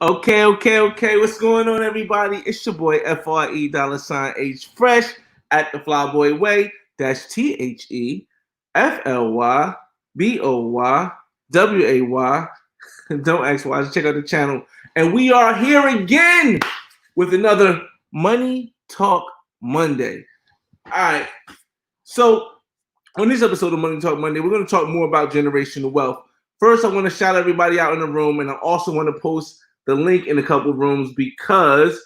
Okay. What's going on, everybody? It's your boy FRE $H Fresh at the Flyboy Way. That's THEFLYBOYWAY. Don't ask why. Just check out the channel. And we are here again with another Money Talk Monday. All right. So on this episode of Money Talk Monday, we're going to talk more about generational wealth. First, I want to shout everybody out in the room, and I also want to post the link in a couple of rooms because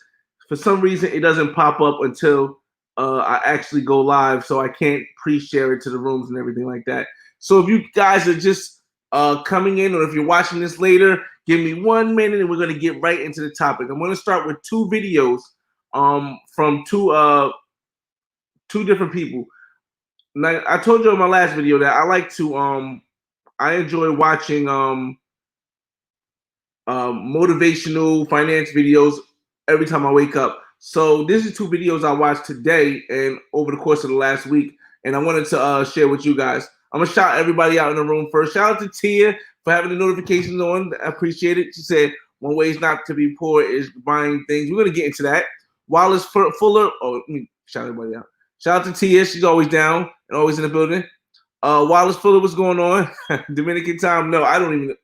for some reason it doesn't pop up until I actually go live, so I can't pre-share it to the rooms and everything like that. So if you guys are just coming in, or if you're watching this later, give me 1 minute and we're going to get right into the topic. I'm going to start with two videos from two different people. Now, I told you in my last video that I like to I enjoy watching motivational finance videos every time I wake up. So this is two videos I watched today and over the course of the last week, and I wanted to share with you guys. I'm gonna shout everybody out in the room first. Shout out to Tia for having the notifications on. I appreciate it. She said one way is not to be poor is buying things. We're gonna get into that. Wallace Fuller. Oh, let me shout everybody out. Shout out to Tia. She's always down and always in the building. Wallace Fuller, what's going on? Dominican time? No, I don't even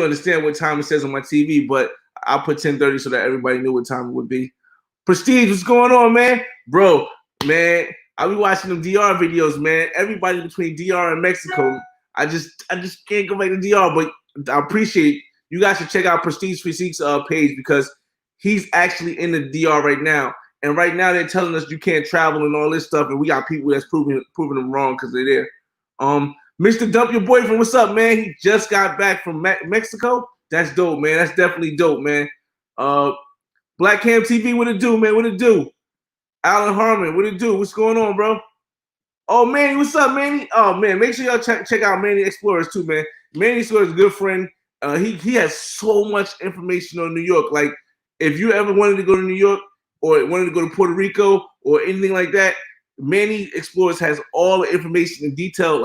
understand what time it says on my TV, but I'll put 10:30 so that everybody knew what time it would be. Prestige, what's going on, man? Bro, man, I'll be watching them DR videos, man. Everybody between DR and Mexico. I just can't go back to DR, but I appreciate you guys should check out Prestige Physique's page because he's actually in the DR right now. And right now they're telling us you can't travel and all this stuff, and we got people that's proving them wrong because they're there. Mr. Dump Your Boyfriend, what's up, man? He just got back from Mexico. That's dope, man. That's definitely dope, man. Black Cam TV, what it do, man? What it do? Alan Harmon, what it do? What's going on, bro? Oh, Manny, what's up, Manny? Oh, man, make sure y'all check out Manny Explorers too, man. Manny Explorers is a good friend. He has so much information on New York. Like, if you ever wanted to go to New York or wanted to go to Puerto Rico or anything like that, Manny Explorers has all the information in detail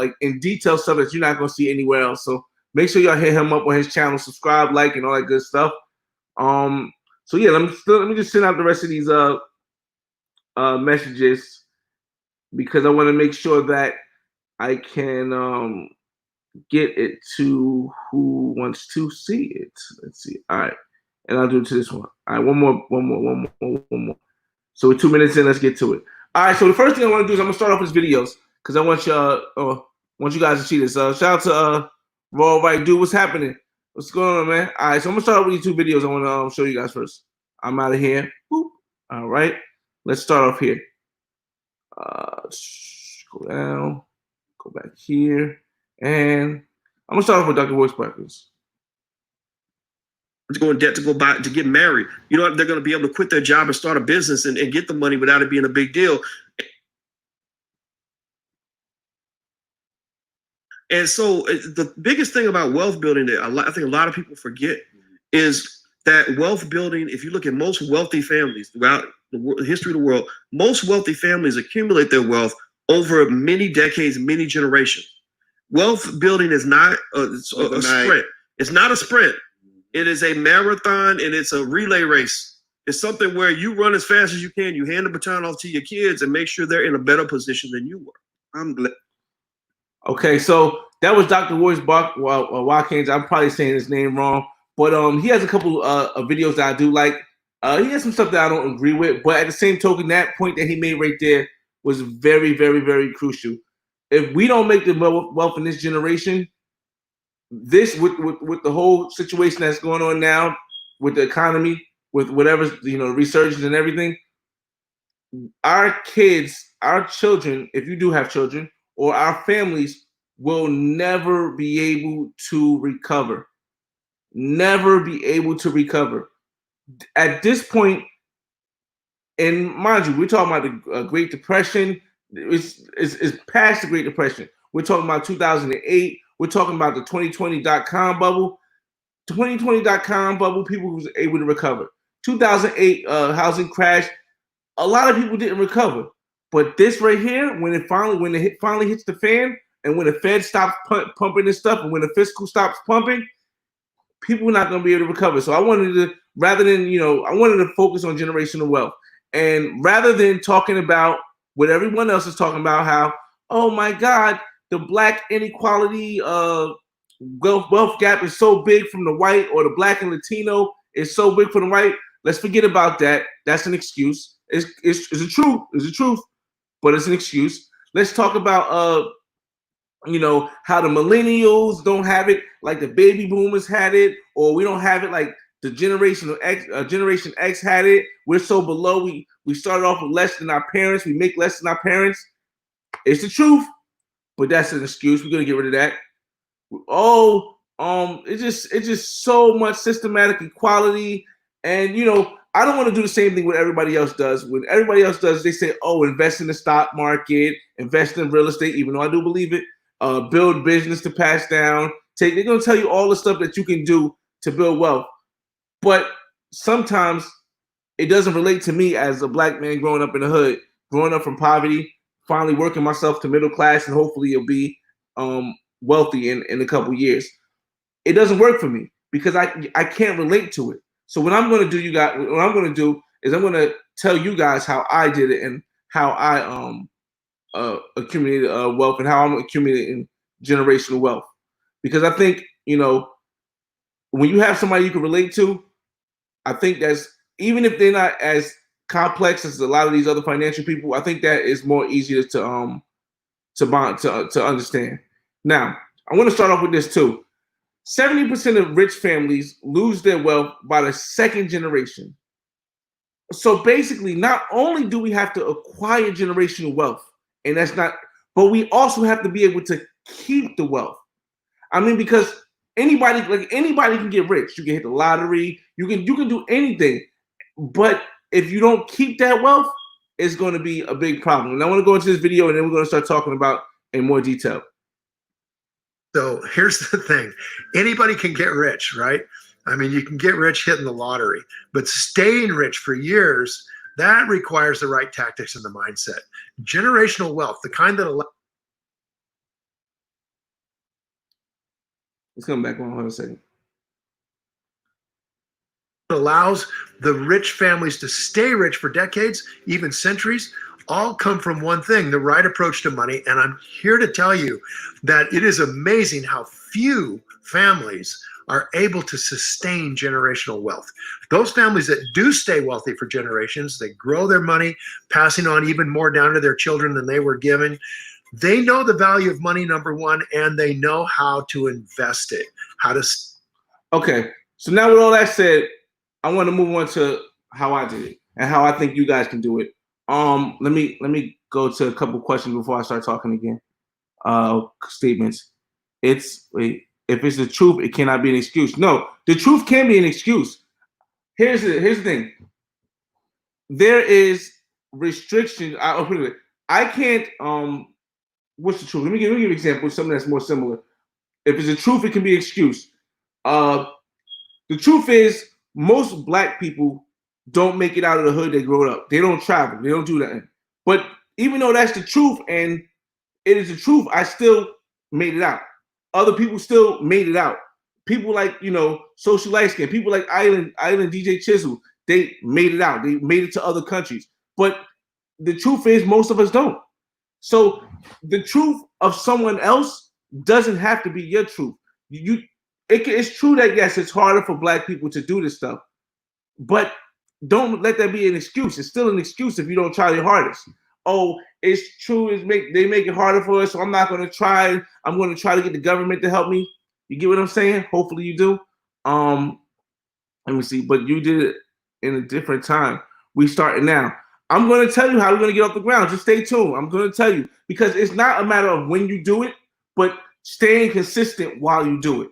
stuff that you're not gonna see anywhere else. So make sure y'all hit him up on his channel, subscribe, like, and all that good stuff. So yeah, let me just send out the rest of these messages because I want to make sure that I can get it to who wants to see it. Let's see. All right, and I'll do it to this one. All right, one more. So we're 2 minutes in. Let's get to it. All right, so the first thing I want to do is I'm gonna start off with videos because I want you guys to see this. Shout out to Raw Right Dude. What's happening? What's going on, man? All right, so I'm gonna start off with these two videos. I want to show you guys first. I'm out of here. Boop. All right, let's start off here. Go down, go back here, and I'm gonna start off with Dr. Voice Practice. To go in debt to get married. You know, they're going to be able to quit their job and start a business and get the money without it being a big deal. And so the biggest thing about wealth building that I think a lot of people forget is that wealth building, if you look at most wealthy families throughout the history of the world, most wealthy families accumulate their wealth over many decades, many generations. Wealth building is not a sprint. It's not a sprint. It is a marathon and it's a relay race. It's something where you run as fast as you can. You hand the baton off to your kids and make sure they're in a better position than you were. I'm glad. Okay, so that was Dr. Royce Watkins. I'm probably saying his name wrong, but he has a couple of videos that I do like. He has some stuff that I don't agree with, but at the same token, that point that he made right there was very, very, very crucial. If we don't make the wealth in this generation, this with the whole situation that's going on now with the economy, with whatever resurgence and everything, our kids, our children, if you do have children, or our families will never be able to recover. Never be able to recover. At this point, and mind you, we're talking about the Great Depression. It's past the Great Depression. We're talking about 2008. We're talking about the 2020.com bubble. 2020.com bubble, people was able to recover. 2008 housing crash, a lot of people didn't recover. But this right here, when it finally hits the fan, and when the Fed stops pumping this stuff, and when the fiscal stops pumping, people are not going to be able to recover. So I wanted to, rather than, I wanted to focus on generational wealth. And rather than talking about what everyone else is talking about, how, oh my God, the black inequality wealth gap is so big from the white, or the black and Latino is so big from the white. Let's forget about that. That's an excuse. It's the truth. It's the truth, but it's an excuse. Let's talk about how the millennials don't have it like the baby boomers had it, or we don't have it like the Generation X had it. We're so below. We started off with less than our parents. We make less than our parents. It's the truth, but that's an excuse. We're gonna get rid of that. Oh, it's just so much systematic equality, and I don't want to do the same thing what everybody else does. When everybody else does, they say, oh, invest in the stock market, invest in real estate, even though I do believe it. Build business to pass down. They're gonna tell you all the stuff that you can do to build wealth, but sometimes it doesn't relate to me as a black man growing up in the hood, growing up from poverty, finally working myself to middle class, and hopefully it'll be wealthy in a couple years. It doesn't work for me because I can't relate to it. So what I'm going to do, what I'm going to do is I'm going to tell you guys how I did it and how I accumulated wealth and how I'm accumulating generational wealth. Because I think when you have somebody you can relate to, I think that's, even if they're not as complex as a lot of these other financial people, I think that is more easier to understand. Now, I want to start off with this too. 70% of rich families lose their wealth by the second generation. So basically, not only do we have to acquire generational wealth, and that's not, but we also have to be able to keep the wealth. I mean, because anybody can get rich. You can hit the lottery. You can do anything. But if you don't keep that wealth, it's going to be a big problem. And I want to go into this video, and then we're going to start talking about in more detail. So here's the thing. Anybody can get rich, right? I mean, you can get rich hitting the lottery, but staying rich for years, that requires the right tactics and the mindset. Generational wealth, the kind that allows. Let's come back on. Hold on a second. Allows the rich families to stay rich for decades, even centuries, all come from one thing, the right approach to money. And I'm here to tell you that it is amazing how few families are able to sustain generational wealth. Those families that do stay wealthy for generations, they grow their money, passing on even more down to their children than they were given. They know the value of money, number one, and they know how to invest it, how to. Okay, so now with all that said, I want to move on to how I did it and how I think you guys can do it. Let me go to a couple questions before I start talking again. Statements. If it's the truth, it cannot be an excuse. No, the truth can be an excuse. Here's the thing. There is restriction. I can't. What's the truth? Let me give you an example of something that's more similar. If it's the truth, it can be an excuse. The truth is, most black people don't make it out of the hood they grow up. They don't travel. They don't do that. But even though that's the truth, and it is the truth, I still made it out. Other people still made it out. People like, Social Light Skin, people like Island DJ Chisel, they made it out. They made it to other countries. But the truth is, most of us don't. So the truth of someone else doesn't have to be your truth. It's true that, yes, it's harder for black people to do this stuff, but don't let that be an excuse. It's still an excuse if you don't try your hardest. Oh, it's true. They make it harder for us, so I'm not going to try. I'm going to try to get the government to help me. You get what I'm saying? Hopefully you do. Let me see. But you did it in a different time. We started now. I'm going to tell you how we're going to get off the ground. Just stay tuned. I'm going to tell you because it's not a matter of when you do it, but staying consistent while you do it.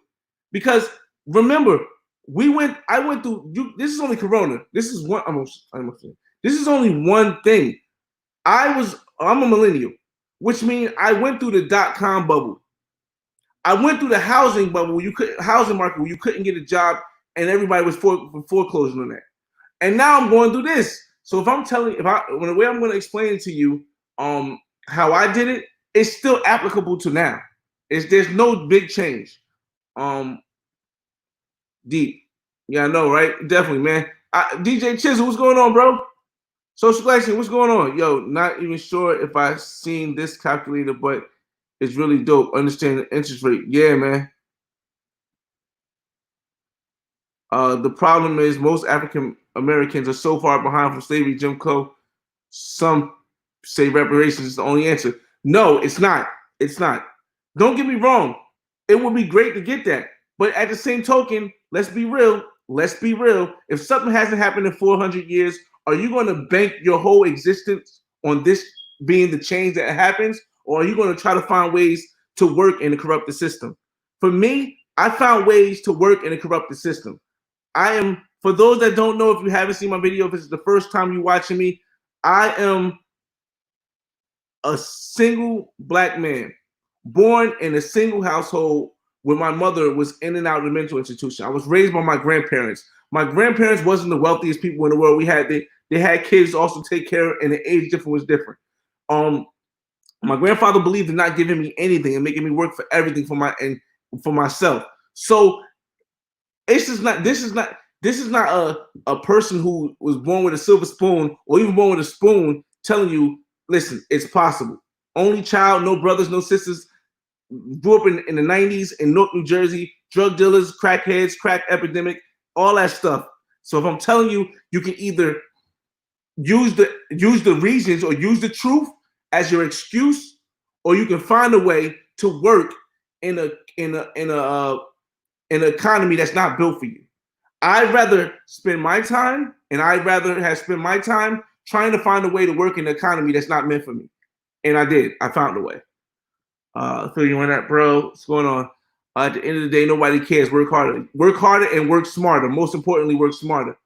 Because remember, I went through. This is only Corona. This is one. This is only one thing. I'm a millennial, which means I went through the .com bubble. I went through the housing bubble. Housing market where you couldn't get a job and everybody was foreclosing on that. And now I'm going through this. So the way I'm going to explain it to you, how I did it, it's still applicable to now. There's no big change. Deep. Yeah, I know, right? Definitely, man. DJ Chisel, what's going on, bro? Social Collection, what's going on? Yo, not even sure if I seen this calculator, but it's really dope. Understand the interest rate. Yeah, man. The problem is most African Americans are so far behind from slavery, Jim Crow. Some say reparations is the only answer. No, it's not. It's not. Don't get me wrong. It would be great to get that. But at the same token, let's be real. Let's be real. If something hasn't happened in 400 years, are you going to bank your whole existence on this being the change that happens? Or are you going to try to find ways to work in the corrupted system? For me, I found ways to work in a corrupted system. I am, for those that don't know, if you haven't seen my video, if it's the first time you're watching me, I am a single black man born in a single household where my mother was in and out of the mental institution. I was raised by my grandparents. My grandparents wasn't the wealthiest people in the world. They had kids to also take care of, and the age difference was different. My grandfather believed in not giving me anything and making me work for everything for myself. So this is not a person who was born with a silver spoon or even born with a spoon telling you, listen, it's possible. Only child, no brothers, no sisters, grew up in the 90s in Newark, New Jersey, drug dealers, crackheads, crack epidemic, all that stuff. So if I'm telling you, you can either use the reasons or use the truth as your excuse, or you can find a way to work in an economy that's not built for you. I'd rather spend my time, and I'd rather have spent my time trying to find a way to work in an economy that's not meant for me. And I did. I found a way. Feel you on that, bro? What's going on? At the end of the day, nobody cares. Work harder. Work harder and work smarter. Most importantly, work smarter.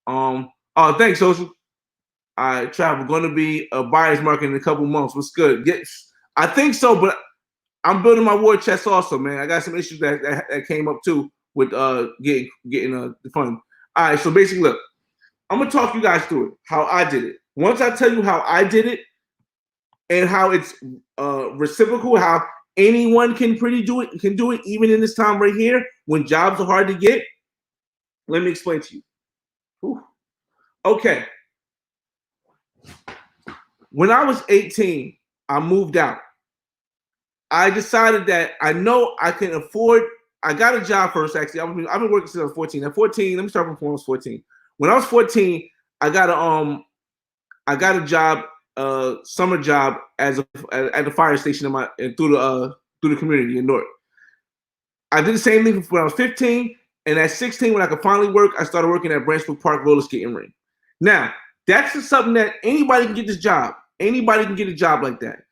Thanks, Social. Travel. Going to be a buyer's market in a couple months. What's good? I think so, but I'm building my war chest also, man. I got some issues that came up too with getting the fund. All right, so basically, look, I'm gonna talk you guys through it, how I did it. Once I tell you how I did it and how it's reciprocal, how anyone can do it, even in this time right here when jobs are hard to get. Let me explain to you. Whew. Okay. When I was 18, I moved out. I decided that I know I can afford. I got a job first, actually. I've been working since I was 14. At 14, let me start from when I was 14. When I was 14, I got a job, summer job at the fire station through the community in Newark. I did the same thing when I was 15, and at 16, when I could finally work, I started working at Branchville Park roller skating rink. Now, that's just something that anybody can get this job. Anybody can get a job like that.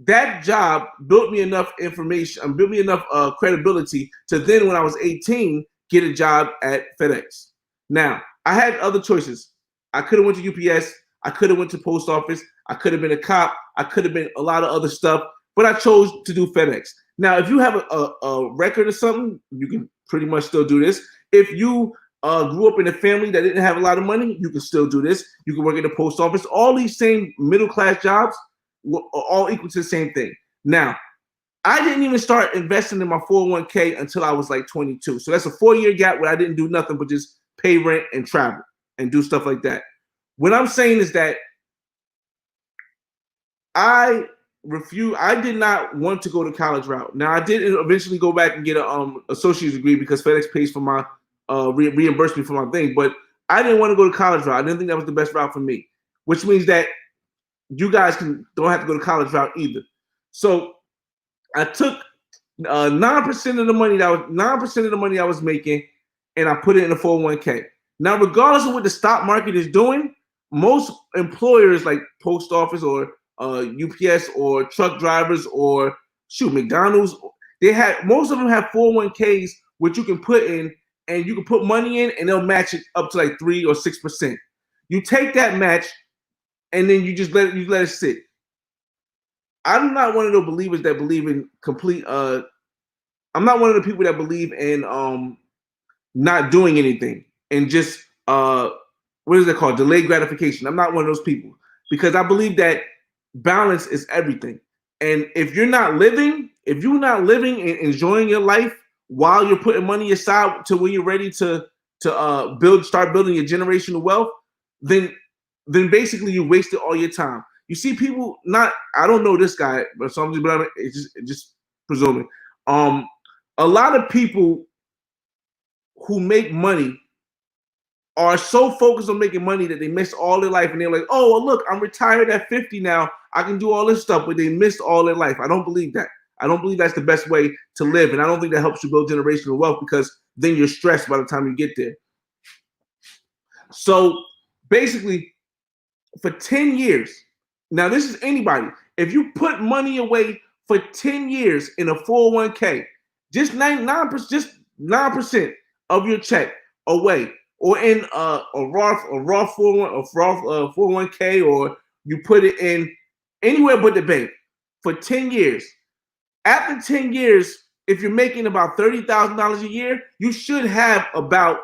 That job built me enough information, built me enough credibility to then, when I was 18, get a job at FedEx. Now, I had other choices. I could have went to UPS. I could have went to post office. I could have been a cop. I could have been a lot of other stuff, but I chose to do FedEx. Now, if you have a record or something, you can pretty much still do this. If you grew up in a family that didn't have a lot of money, you can still do this. You can work at the post office. All these same middle-class jobs are all equal to the same thing. Now, I didn't even start investing in my 401k until I was like 22. So that's a 4-year gap where I didn't do nothing but just pay rent and travel and do stuff like that. What I'm saying is that I did not want to go the college route. Now, I did eventually go back and get an associate's degree because FedEx pays for my reimburse me for my thing, but I didn't want to go to college route. I didn't think that was the best route for me, which means that you guys don't have to go to college route either. So I took 9% of the money I was making, and I put it in a 401k. Now, regardless of what the stock market is doing, most employers like post office or UPS or truck drivers or McDonald's, most of them have 401ks which you can put in, and you can put money in, and they'll match it up to like 3 or 6%. You take that match, and then you just let it sit. I'm not one of those believers that believe in complete. I'm not one of the people that believe in not doing anything and just what is it called? Delayed gratification. I'm not one of those people because I believe that balance is everything. And if you're not living and enjoying your life while you're putting money aside to when you're ready to start building your generational wealth, then basically you wasted all your time. You see people I don't know this guy, but so I'm just presuming. A lot of people who make money are so focused on making money that they miss all their life, and they're like, oh, well, look, I'm retired at 50 now. I can do all this stuff, but they missed all their life. I don't believe that. I don't believe that's the best way to live, and I don't think that helps you build generational wealth, because then you're stressed by the time you get there. So basically, for 10 years, now this is anybody, if you put money away for 10 years in a 401k, just 9% of your check away, or in a Roth 401k, or you put it in anywhere but the bank for 10 years. After 10 years, if you're making about $30,000 a year, you should have about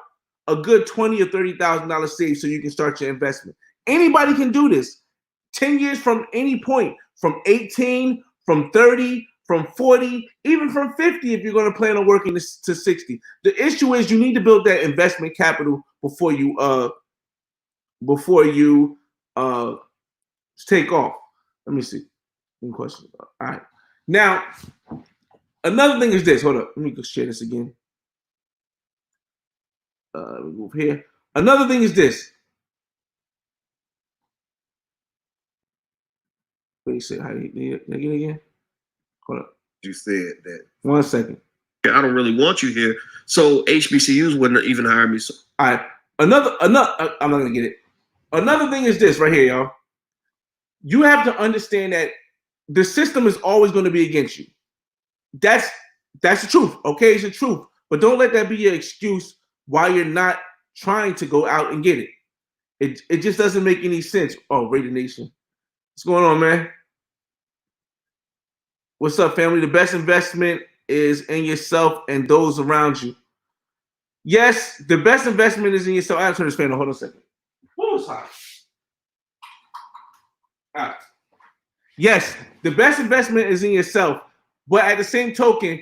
a good $20,000 or $30,000 saved so you can start your investment. Anybody can do this. 10 years from any point, from 18, from 30, from 40, even from 50 if you're going to plan on working to 60. The issue is you need to build that investment capital before you take off. Let me see. Any questions? All right. Now, another thing is this. Hold up. Let me just share this again. Let me move here. Another thing is this. What do you say? How do you again? Hold up. You said that. 1 second. I don't really want you here, so HBCUs wouldn't even hire me. So. All right. Another. I'm not gonna get it. Another thing is this right here, y'all. You have to understand that the system is always going to be against you. That's the truth. Okay, it's the truth. But don't let that be your excuse why you're not trying to go out and get it. It just doesn't make any sense. Oh, Raider Nation. What's going on, man? What's up, family? The best investment is in yourself and those around you. Yes, the best investment is in yourself. I have to turn this fan on. Hold on a second. Who's hot? All right. Yes, the best investment is in yourself, but at the same token,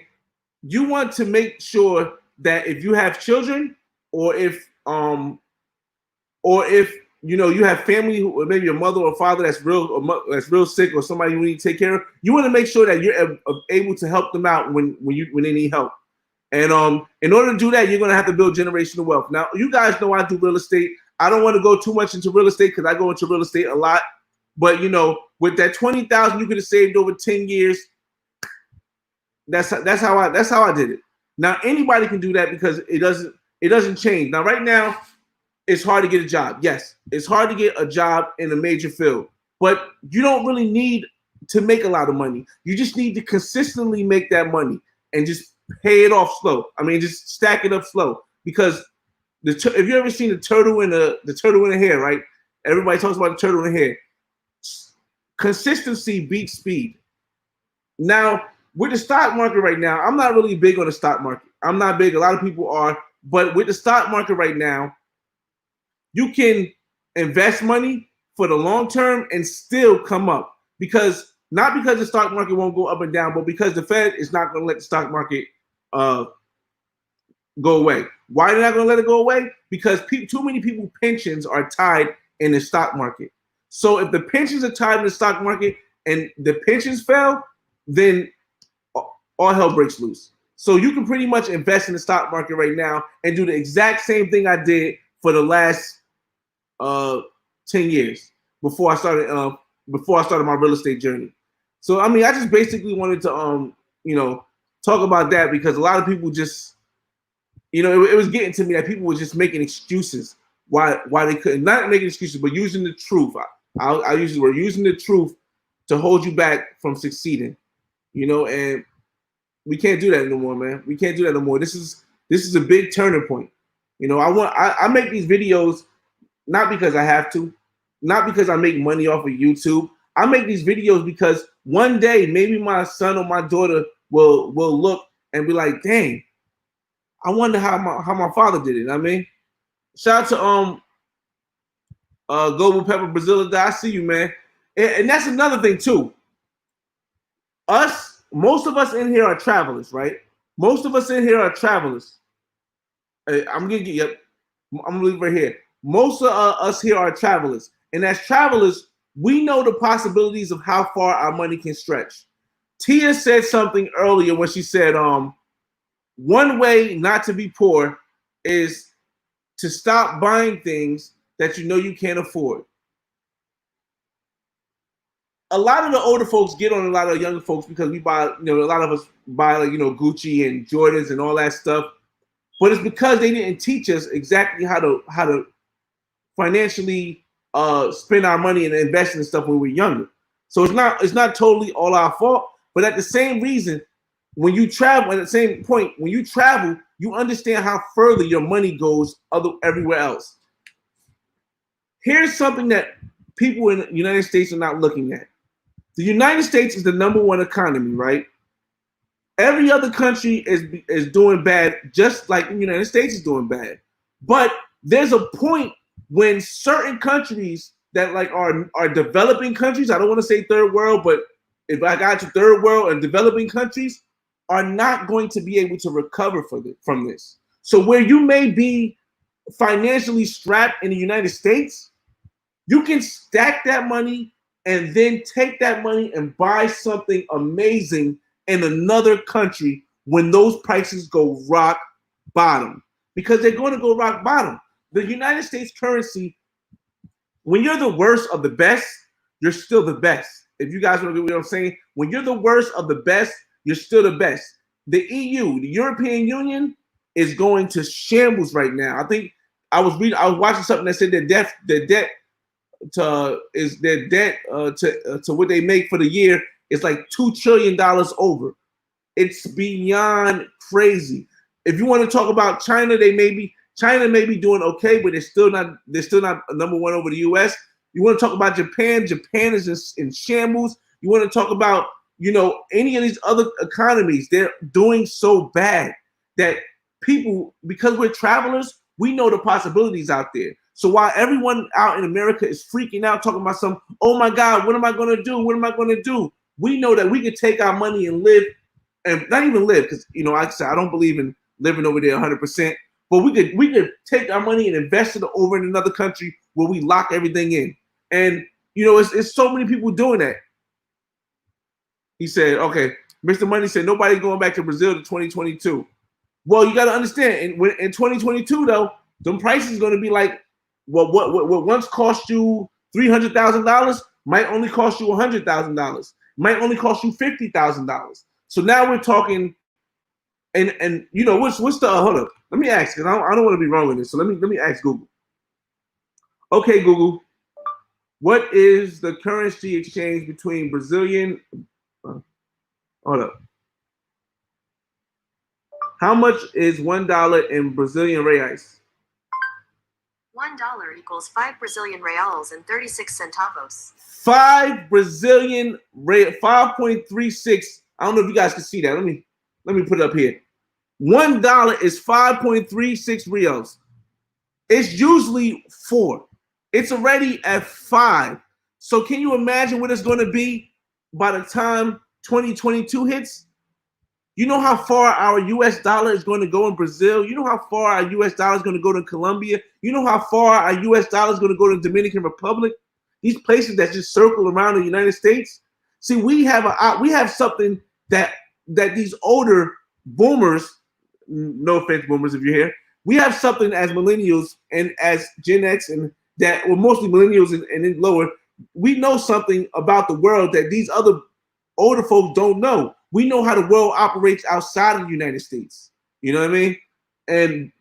you want to make sure that if you have children, or if you have family, or maybe your mother or father that's real sick, or somebody you need to take care of, you want to make sure that you're able to help them out when they need help. And in order to do that, you're going to have to build generational wealth. Now, you guys know I do real estate. I don't want to go too much into real estate because I go into real estate a lot. But with that $20,000 you could have saved over 10 years, that's how I did it. Now anybody can do that because it doesn't change. Now right now, it's hard to get a job. Yes, it's hard to get a job in a major field, but you don't really need to make a lot of money. You just need to consistently make that money and just pay it off slow. I mean, just stack it up slow. Because if you ever seen the turtle in the hair, right? Everybody talks about the turtle in the hair. Consistency beats speed. Now, with the stock market right now, I'm not really big on the stock market. I'm not big. A lot of people are. But with the stock market right now, you can invest money for the long term and still come up. Not because the stock market won't go up and down, but because the Fed is not going to let the stock market go away. Why are they not going to let it go away? Because too many people's pensions are tied in the stock market. So if the pensions are tied in the stock market and the pensions fail, then all hell breaks loose. So you can pretty much invest in the stock market right now and do the exact same thing I did for the last 10 years before I started my real estate journey. So I mean, I just basically wanted to talk about that because a lot of people just it was getting to me that people were just making excuses why they couldn't, not making excuses, but using the truth. I use the word using the truth to hold you back from succeeding, and we can't do that no more, man. We can't do that no more. This is a big turning point. I make these videos not because I have to, not because I make money off of YouTube. I make these videos because one day maybe my son or my daughter will look and be like, dang, I wonder how my father did it. I mean, shout out to Global Pepper Brazil. I see you, man. And that's another thing too. Most of us in here are travelers, right? Most of us in here are travelers. I'm gonna get yep. I'm gonna leave it right here. Most of us here are travelers, and as travelers, we know the possibilities of how far our money can stretch. Tia said something earlier when she said, one way not to be poor is to stop buying things that you know you can't afford. A lot of the older folks get on a lot of younger folks because we buy, a lot of us buy like, Gucci and Jordans and all that stuff. But it's because they didn't teach us exactly how to financially spend our money and invest in stuff when we were younger. So it's not totally all our fault. But at the same reason, when you travel, at the same point, when you travel, you understand how further your money goes everywhere else. Here's something that people in the United States are not looking at. The United States is the #1 economy, right? Every other country is doing bad, just like the United States is doing bad. But there's a point when certain countries that like are developing countries, I don't want to say third world, but if I got to third world and developing countries, are not going to be able to recover from this. So where you may be financially strapped in the United States, you can stack that money and then take that money and buy something amazing in another country when those prices go rock bottom, because they're going to go rock bottom. The United States currency, when you're the worst of the best, you're still the best. If you guys want to get what I'm saying, when you're the worst of the best, you're still the best. The EU, the European Union, is going to shambles right now. I think I was watching something that said their debt to what they make for the year is like $2 trillion over. It's beyond crazy. If you want to talk about China, China may be doing okay, but they're still not #1 over the US. You want to talk about Japan? Japan is in shambles. You want to talk about any of these other economies? They're doing so bad that people, because we're travelers, we know the possibilities out there. So while everyone out in America is freaking out, talking about oh my God, what am I going to do? What am I going to do? We know that we can take our money and live, and not even live, because like I said, I don't believe in living over there 100%. But we could take our money and invest it over in another country where we lock everything in. And it's so many people doing that. He said, okay, Mr. Money said nobody going back to Brazil to 2022. Well, you got to understand, in 2022 though, them prices going to be like, what once cost you $300,000 might only cost you $100,000, might only cost you $50,000. So now we're talking, and what's the hold up? Let me ask, because I don't want to be wrong with this. So let me ask Google. Okay, Google, what is the currency exchange between Brazilian? Hold up. How much is $1 in Brazilian reais? $1 equals 5 Brazilian reals and 36 centavos. 5 Brazilian real, 5.36. I don't know if you guys can see that. Let me put it up here. $1 is 5.36 reals. It's usually 4. It's already at 5. So can you imagine what it's going to be by the time 2022 hits? You know how far our US dollar is going to go in Brazil? You know how far our US dollar is going to go to Colombia? You know how far our US dollar is going to go to the Dominican Republic? These places that just circle around the United States. See, we have something that these older boomers, no offense boomers if you're here, we have something as millennials and as Gen X, and that, well, mostly millennials and then lower, we know something about the world that these other older folks don't know. We know how the world operates outside of the United States. You know what I mean? And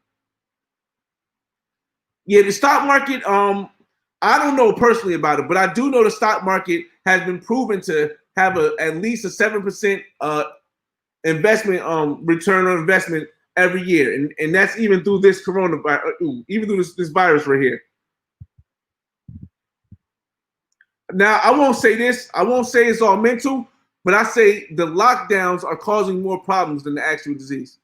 yeah, the stock market, I don't know personally about it, but I do know the stock market has been proven to have at least a 7% investment return on investment every year. And that's even through this coronavirus, even through this virus right here. Now, I won't say this. I won't say it's all mental, but I say the lockdowns are causing more problems than the actual disease.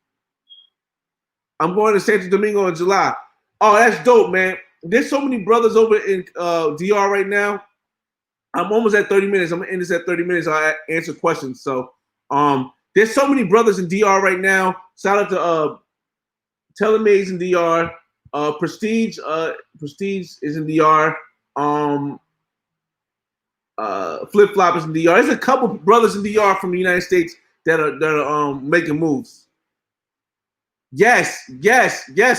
I'm going to Santo Domingo in July. Oh, that's dope, man. There's so many brothers over in DR right now. I'm almost at 30 minutes. I'm going to end this at 30 minutes. I'll answer questions. So There's so many brothers in DR right now. Shout out to Telemaze in DR. Prestige is in DR. Flip Flop is in DR. There's a couple brothers in DR from the United States that are making moves. Yes,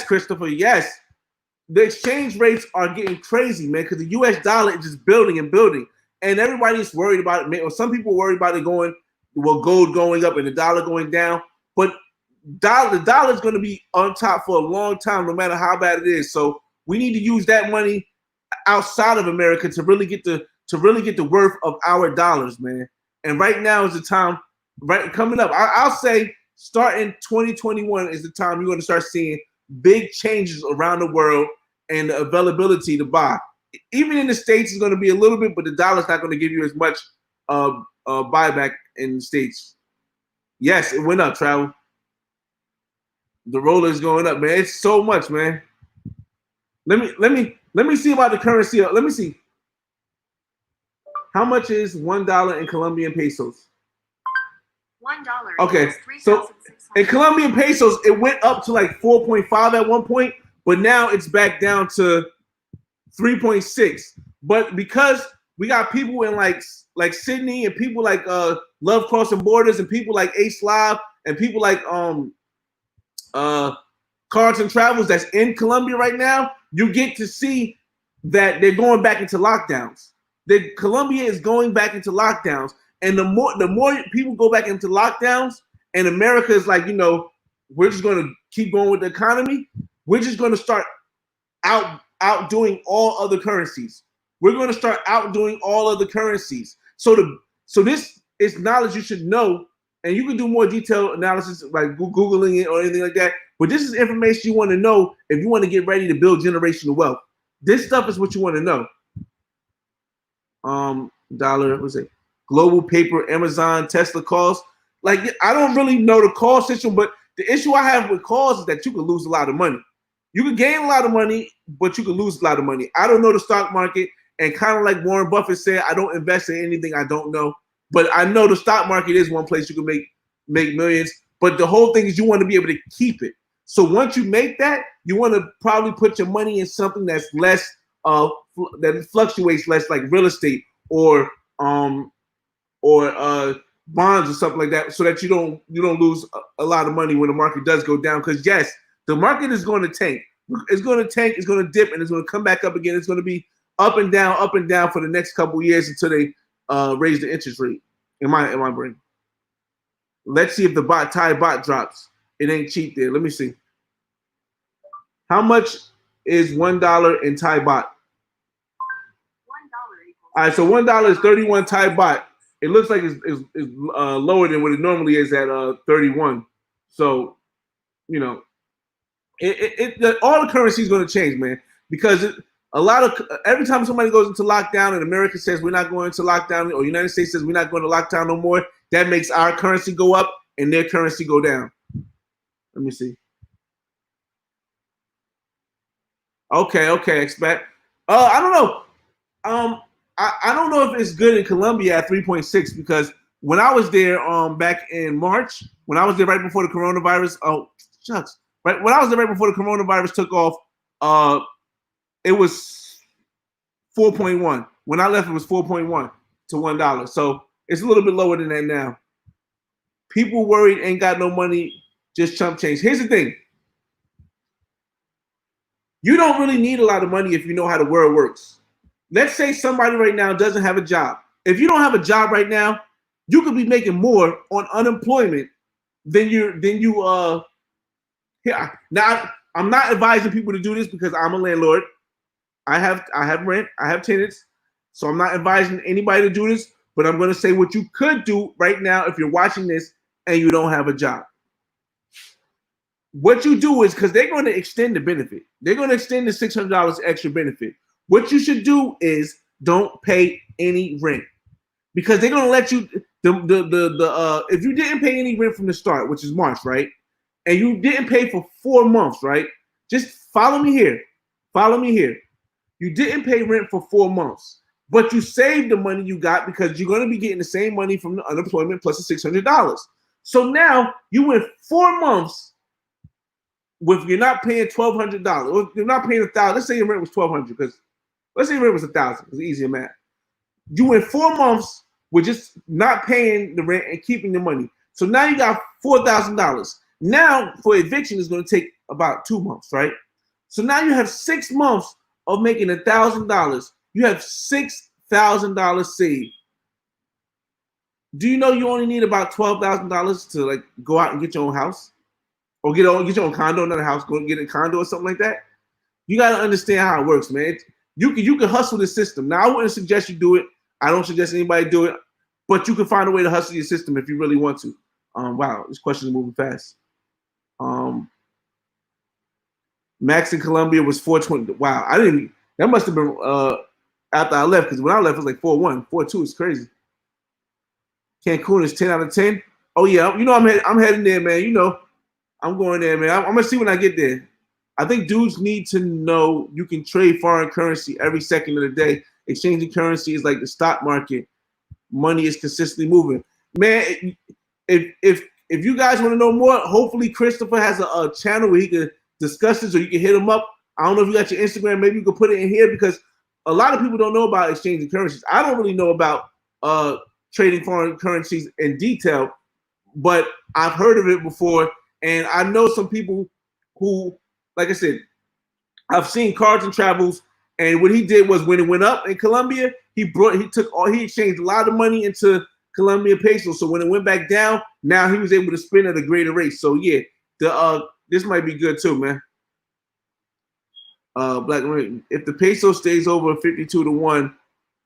Christopher. Yes, the exchange rates are getting crazy, man, because the U.S. dollar is just building and building, and everybody's worried about it. Or some people worry about it gold going up and the dollar going down, but the dollar is going to be on top for a long time, no matter how bad it is. So we need to use that money outside of America to really get the worth of our dollars, man. And right now is the time. Right coming up, I'll say starting 2021 is the time you're going to start seeing big changes around the world and the availability to buy. Even in the States, it's going to be a little bit, but the dollar's not going to give you as much buyback in the States. Yes, it went up, Travel. The roller is going up, man. It's so much, man. Let me see about the currency. Let me see. How much is $1 in Colombian pesos? $1. Okay, so in Colombian pesos, it went up to like 4.5 at one point, but now it's back down to 3.6. But because we got people in like Sydney and people like Love Crossing Borders and people like Ace Live and people like Carlton Travels that's in Colombia right now, you get to see that they're going back into lockdowns. Colombia is going back into lockdowns. And the more people go back into lockdowns, and America is like, we're just going to keep going with the economy. We're just going to start outdoing all other currencies. We're going to start outdoing all other currencies. So this is knowledge you should know, and you can do more detailed analysis like Googling it or anything like that. But this is information you want to know if you want to get ready to build generational wealth. This stuff is what you want to know. Dollar, what's it? Global Paper, Amazon, Tesla calls. Like, I don't really know the call system, but the issue I have with calls is that you can lose a lot of money. You can gain a lot of money, but you can lose a lot of money. I don't know the stock market, and kind of like Warren Buffett said, I don't invest in anything I don't know. But I know the stock market is one place you can make millions. But the whole thing is you want to be able to keep it. So once you make that, you want to probably put your money in something that's less that fluctuates less, like real estate or bonds or something like that, so that you don't lose a lot of money when the market does go down. Because yes, the market is going to tank. It's going to tank. It's going to dip, and it's going to come back up again. It's going to be up and down for the next couple of years until they raise the interest rate. In my brain. Let's see if the Thai baht drops. It ain't cheap there. Let me see. How much is $1 in Thai baht? All right, so $1 is 31 Thai baht. It looks like it's lower than what it normally is at 31. So, all the currency is going to change, man, because every time somebody goes into lockdown and America says we're not going into lockdown, or United States says we're not going to lockdown no more, that makes our currency go up and their currency go down. Let me see. Okay, expat. I don't know. I don't know if it's good in Colombia at 3.6, because when I was there back in March, when I was there right before the coronavirus, right when I was there right before the coronavirus took off, it was 4.1. When I left, it was 4.1 to $1. So it's a little bit lower than that now. People worried, ain't got no money, just chump change. Here's the thing. You don't really need a lot of money if you know how the world works. Let's say somebody right now doesn't have a job. If you don't have a job right now, you could be making more on unemployment than you here. Now, I'm not advising people to do this because I'm a landlord. I have rent, I have tenants, so I'm not advising anybody to do this, but I'm going to say what you could do right now if you're watching this and you don't have a job. What you do is, because they're going to extend the benefit. They're going to extend the $600 extra benefit. What you should do is don't pay any rent, because they're going to let you if you didn't pay any rent from the start, which is March, right? And you didn't pay for 4 months, right? Just follow me here. Follow me here. You didn't pay rent for 4 months, but you saved the money you got because you're going to be getting the same money from the unemployment plus the $600. So now you went 4 months with you're not paying $1,200, or you're not paying $1,000. Let's say your rent was $1,200, because let's say your rent was $1,000. It's easier math. You went 4 months with just not paying the rent and keeping the money. So now you got $4,000. Now for eviction is going to take about 2 months, right? So now you have 6 months of making $1,000. You have $6,000 saved. Do you know you only need about $12,000 to like go out and get your own house, or get your own condo, not a house, go and get a condo or something like that? You got to understand how it works, man. You can hustle the system. Now, I wouldn't suggest you do it. I don't suggest anybody do it, but you can find a way to hustle your system if you really want to. Wow, this question is moving fast. Max in Colombia was 420. Wow, I didn't. That must have been after I left, because when I left it was like 4-1. 4-2 is crazy. Cancun is 10 out of 10. Oh yeah, you know I'm heading there, man. You know I'm going there, man. I'm gonna see when I get there. I think dudes need to know you can trade foreign currency every second of the day. Exchanging currency is like the stock market. Money is consistently moving. Man, if you guys want to know more, hopefully Christopher has a channel where he can discuss this, or you can hit him up. I don't know if you got your Instagram. Maybe you can put it in here, because a lot of people don't know about exchanging currencies. I don't really know about trading foreign currencies in detail, but I've heard of it before, and I know some people who, like I said, I've seen Cards and Travels, and what he did was when it went up in Colombia, he exchanged a lot of money into Colombian pesos. So when it went back down, now he was able to spend at a greater rate. So yeah, this might be good too, man. Black, if the peso stays over 52-1,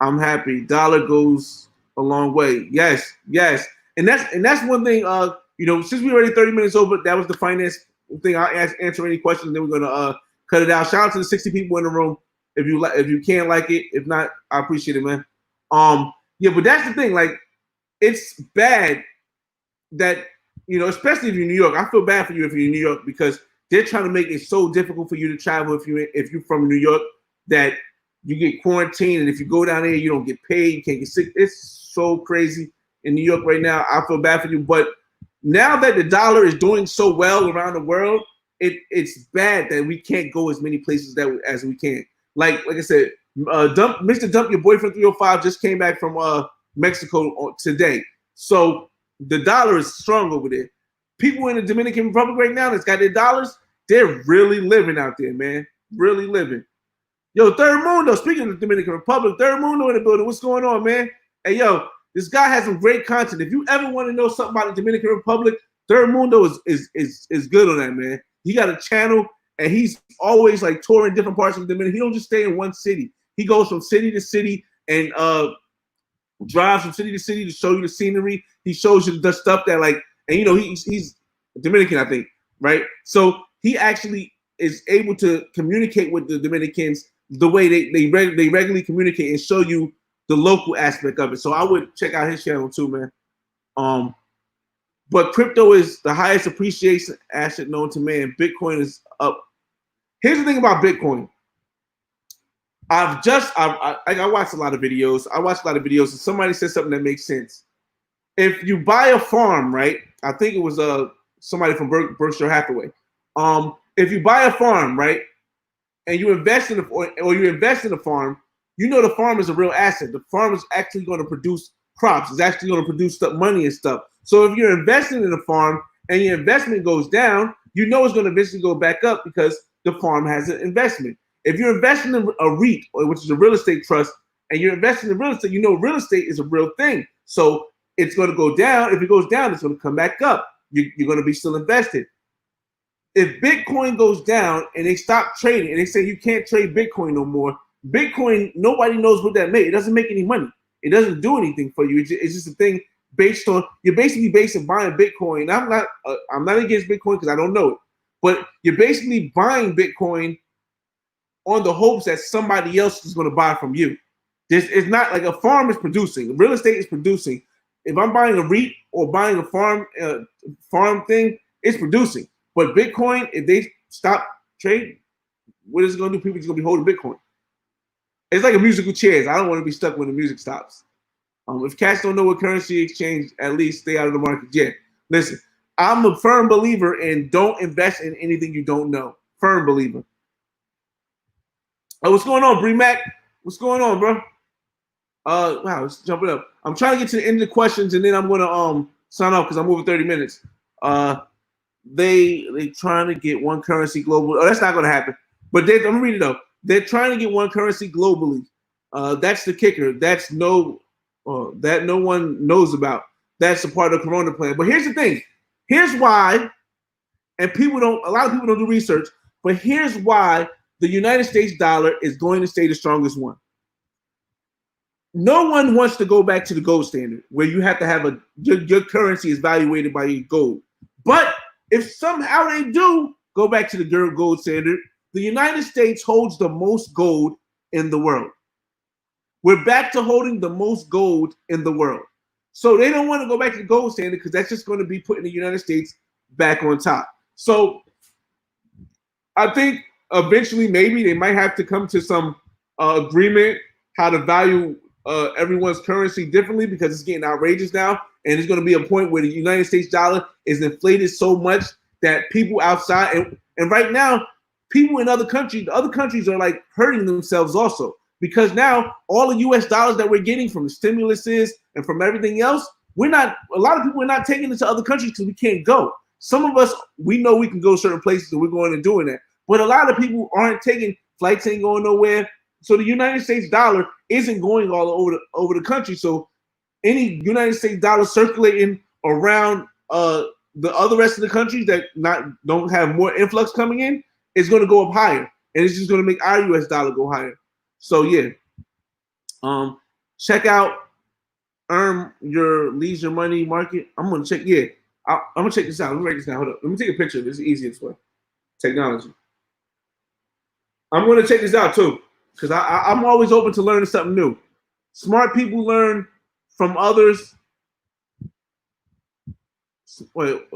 I'm happy. Dollar goes a long way. Yes, and that's one thing. Since we're already 30 minutes over, that was the finance thing. I'll answer any questions, then we're gonna cut it out. Shout out to the 60 people in the room. If you can't like it, if not, I appreciate it, man. Yeah, but that's the thing. Like, it's bad that, especially if you're in New York. I feel bad for you if you're in New York, because they're trying to make it so difficult for you to travel if you're from New York, that you get quarantined, and if you go down there, you don't get paid, you can't get sick. It's so crazy in New York right now. I feel bad for you, but now that the dollar is doing so well around the world, it's bad that we can't go as many places as we can. Like I said, Mr. Dump Your Boyfriend 305 just came back from Mexico today. So the dollar is strong over there. People in the Dominican Republic right now that's got their dollars, they're really living out there, man. Really living. Yo, Third Mundo, speaking of the Dominican Republic, Third Mundo in the building. What's going on, man? Hey, yo, this guy has some great content. If you ever want to know something about the Dominican Republic, Third Mundo is good on that, man. He got a channel, and he's always like touring different parts of the Dominican. He don't just stay in one city. He goes from city to city and drives from city to city to show you the scenery. He shows you the stuff that and he's Dominican, I think, right? So he actually is able to communicate with the Dominicans the way they regularly communicate, and show you the local aspect of it. So I would check out his channel too, man. But crypto is the highest appreciation asset known to man. Bitcoin is up. Here's the thing about Bitcoin. I watched a lot of videos. And somebody said something that makes sense. If you buy a farm, right? I think it was somebody from Berkshire Hathaway. If you buy a farm, right, and you invest in a farm, the farm is a real asset. The farm is actually going to produce crops. It's actually going to produce money and stuff. So if you're investing in a farm and your investment goes down, it's going to eventually go back up, because the farm has an investment. If you're investing in a REIT, which is a real estate trust, and you're investing in real estate, real estate is a real thing. So it's going to go down. If it goes down, it's going to come back up. You're going to be still invested. If Bitcoin goes down and they stop trading and they say you can't trade Bitcoin no more, Bitcoin, nobody knows what that makes. It doesn't make any money. It doesn't do anything for you. It's just a thing based on, you're basically based on buying Bitcoin. I'm not against Bitcoin because I don't know it, but you're basically buying Bitcoin on the hopes that somebody else is going to buy from you. This is not like a farm is producing. Real estate is producing. If I'm buying a REIT or buying a farm thing, it's producing. But Bitcoin, if they stop trading, what is it going to do? People are just going to be holding Bitcoin. It's like a musical chairs. I don't want to be stuck when the music stops. If cats don't know what currency exchange, at least stay out of the market. Yeah. Listen, I'm a firm believer in don't invest in anything you don't know. Firm believer. Oh, what's going on, Bree Mac? What's going on, bro? Wow, let's jump it up. I'm trying to get to the end of the questions, and then I'm gonna sign off because I'm over 30 minutes. They trying to get one currency global. Oh, that's not gonna happen. But I'm gonna read it up. They're trying to get one currency globally. That's the kicker. That's that no one knows about. That's a part of the Corona plan. But here's the thing. Here's why, and a lot of people don't do research, but here's why the United States dollar is going to stay the strongest one. No one wants to go back to the gold standard where you have to have your currency is evaluated by your gold. But if somehow they do go back to the gold standard, the United States holds the most gold in the world. We're back to holding the most gold in the world. So they don't want to go back to the gold standard because that's just going to be putting the United States back on top. So I think eventually maybe they might have to come to some agreement how to value everyone's currency differently because it's getting outrageous now. And it's going to be a point where the United States dollar is inflated so much that people outside, and right now, people in other countries are like hurting themselves also. Because now all the US dollars that we're getting from the stimuluses and from everything else, a lot of people are not taking it to other countries because we can't go. Some of us, we know we can go certain places and we're going and doing that. But a lot of people aren't taking, flights ain't going nowhere. So the United States dollar isn't going all over the country. So any United States dollar circulating around the other rest of the countries that don't have more influx coming in is going to go up higher. And it's just going to make our US dollar go higher. So yeah, check out Earn Your Leisure Money Market. I'm gonna check. Yeah, I'm gonna check this out. Let me write this down. Hold up. Let me take a picture. This is the easiest way. Technology. I'm gonna check this out too because I'm always open to learning something new. Smart people learn from others. Smart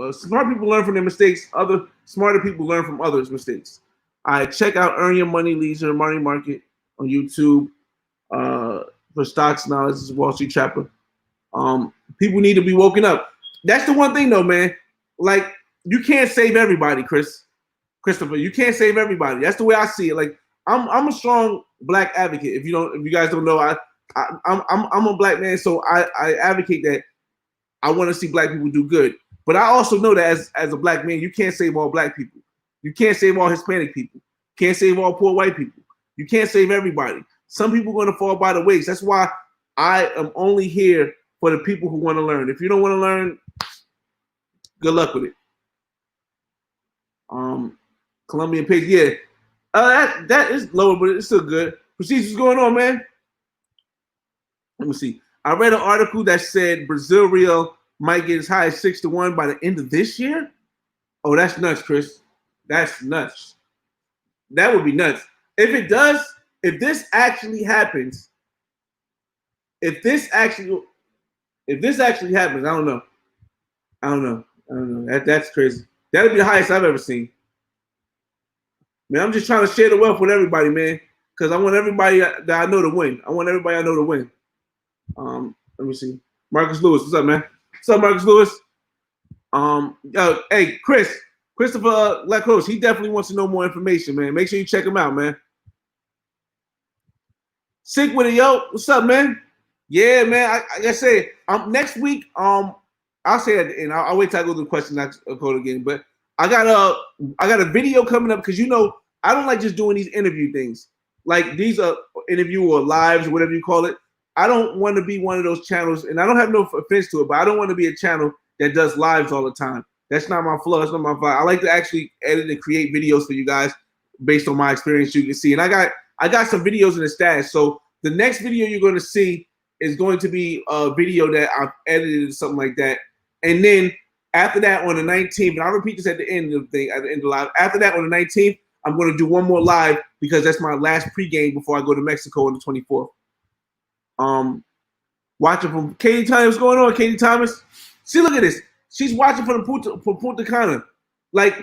people learn from their mistakes. Other smarter people learn from others' mistakes. All right, check out Earn Your Money Leisure Money Market on YouTube for stocks knowledge. This is Wall Street Trapper. People need to be woken up. That's the one thing though, man. Like you can't save everybody, Christopher. You can't save everybody. That's the way I see it. Like I'm a strong black advocate. If you guys don't know, I'm a black man, so I advocate that I want to see black people do good. But I also know that as a black man, you can't save all black people. You can't save all Hispanic people. You can't save all poor white people. You can't save everybody. Some people are going to fall by the ways. That's why I am only here for the people who want to learn. If you don't want to learn, good luck with it. Colombian page, yeah. That is lower, but it's still good. Procedures going on, man. Let me see. I read an article that said Brazil real might get as high as 6-1 by the end of this year. Oh, that's nuts, Chris. That's nuts. That would be nuts. If it does, if this actually happens, if this actually happens, I don't know. That's crazy. That'll be the highest I've ever seen. Man, I'm just trying to share the wealth with everybody, man. Because I want everybody that I know to win. Let me see. Marcus Lewis, what's up, man? What's up, Marcus Lewis? Hey, Christopher Lacrosse, he definitely wants to know more information, man. Make sure you check him out, man. Sick with it, yo. What's up, man? Yeah, man. Like I said, next week, I'll say that, and I'll wait till I go to the question code again. But I got a video coming up because I don't like just doing these interview things. Like these are interview or lives or whatever you call it. I don't want to be one of those channels, and I don't have no offense to it, but I don't want to be a channel that does lives all the time. That's not my flow. That's not my vibe. I like to actually edit and create videos for you guys based on my experience. You can see, and I got some videos in the stash. So the next video you're going to see is going to be a video that I've edited or something like that. And then after that, on the 19th, and I'll repeat this at the end of the thing, at the end of the live. After that, on the 19th, I'm going to do one more live because that's my last pregame before I go to Mexico on the 24th. Watching from Katie Thomas. What's going on, Katie Thomas? See, look at this. She's watching from Punta Cana. Like,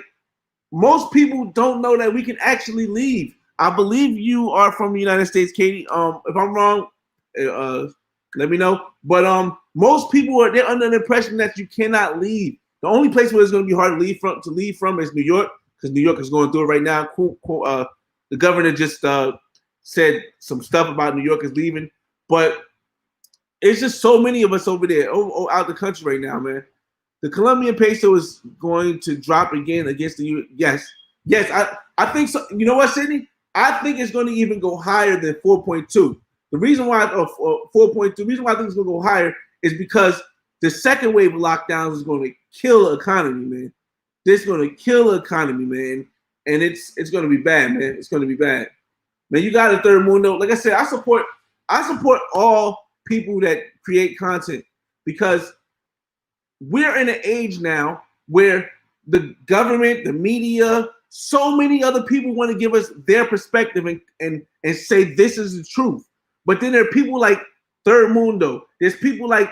most people don't know that we can actually leave. I believe you are from the United States, Katie. If I'm wrong, let me know. But most people they're under the impression that you cannot leave. The only place where it's going to be hard to leave from is New York, because New York is going through it right now. The governor just said some stuff about New York is leaving, but it's just so many of us over there, out the country right now, man. The Colombian peso is going to drop again against the U. Yes, I think so. You know what, Sydney? I think it's going to even go higher than 4.2. The reason why 4.2, the reason why I think it's going to go higher is because the second wave of lockdowns is going to kill the economy, man. This is going to kill the economy, man, and it's going to be bad, man. It's going to be bad, man. You got a third mundo. Like I said, I support all people that create content, because we're in an age now where the government, the media, so many other people want to give us their perspective and say this is the truth. But then there are people like Third Mundo. There's people like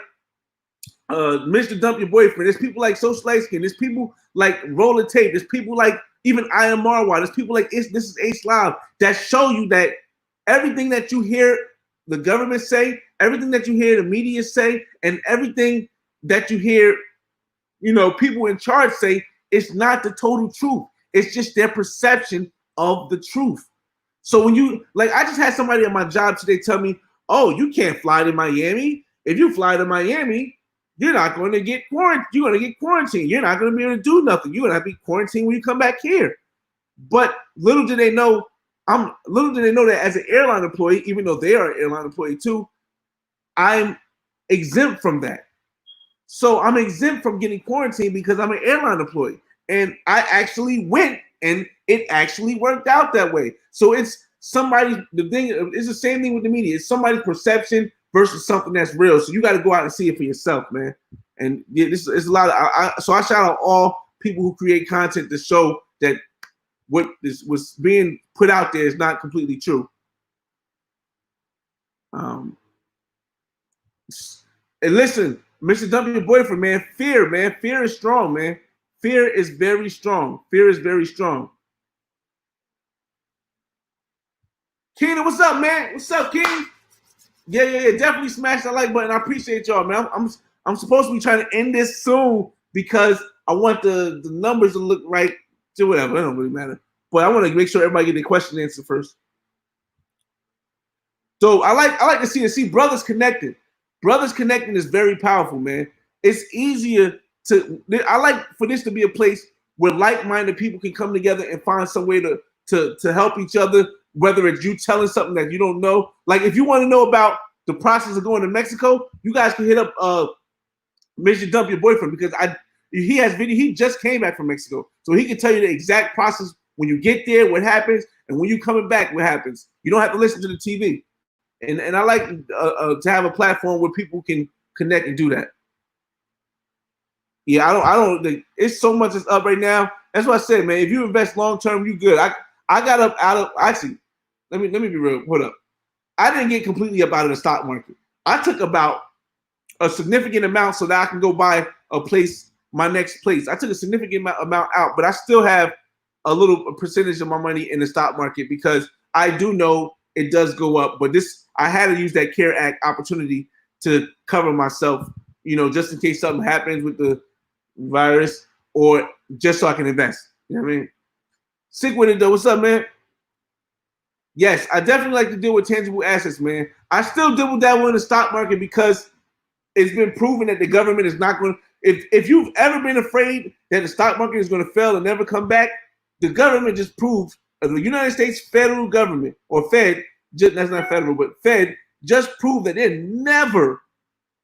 Mr. Dump Your Boyfriend. There's people like So Light Skin. There's people like Roller Tape. There's people like even I Am Marwa. There's people like This Is Ace Live that show you that everything that you hear the government say, everything that you hear the media say, and everything that you hear, people in charge say, it's not the total truth. It's just their perception of the truth. So when I just had somebody at my job today tell me, oh, you can't fly to Miami. If you fly to Miami, you're not going to get quarantined. You're going to get quarantined. You're not going to be able to do nothing. You're going to have to be quarantined when you come back here. But little do they know that as an airline employee, even though they are an airline employee too, I'm exempt from that. So I'm exempt from getting quarantined because I'm an airline employee. And I actually went, and it actually worked out that way. So it's it's the same thing with the media. It's somebody's perception versus something that's real. So you got to go out and see it for yourself, man. And yeah, this is a lot of, so I shout out all people who create content to show that what was being put out there is not completely true. And listen, Mr. Dump Your Boyfriend, man, fear is strong, man. Fear is very strong. Fear is very strong. Keenan, what's up, man? What's up, King? Yeah. Definitely smash that like button. I appreciate y'all, man. I'm supposed to be trying to end this soon because I want the numbers to look right to whatever. It don't really matter. But I want to make sure everybody get their question answered first. So I like to see brothers connected. Brothers connecting is very powerful, man. It's easier I like for this to be a place where like-minded people can come together and find some way to help each other, whether it's you telling something that you don't know. Like if you want to know about the process of going to Mexico, you guys can hit up Mr. Dump Your Boyfriend, because he has video. He just came back from Mexico, so he can tell you the exact process when you get there, what happens, and when you coming back, what happens. You don't have to listen to the TV. And I like to have a platform where people can connect and do that. Yeah, I don't. It's so much that's up right now. That's what I said, man. If you invest long term, you good. I got up out of actually. Let me be real. Hold up. I didn't get completely up out of the stock market. I took about a significant amount so that I can go buy a place, my next place. I took a significant amount out, but I still have a little percentage of my money in the stock market because I do know it does go up. But I had to use that CARE Act opportunity to cover myself, just in case something happens with the virus, or just so I can invest. You know what I mean? Sick with it though. What's up, man? Yes, I definitely like to deal with tangible assets, man. I still deal with that one in the stock market because it's been proven that the government is not going to. If you've ever been afraid that the stock market is going to fail and never come back, the government just proved, the United States federal government, or Fed, that's not federal, but Fed just proved that they're never,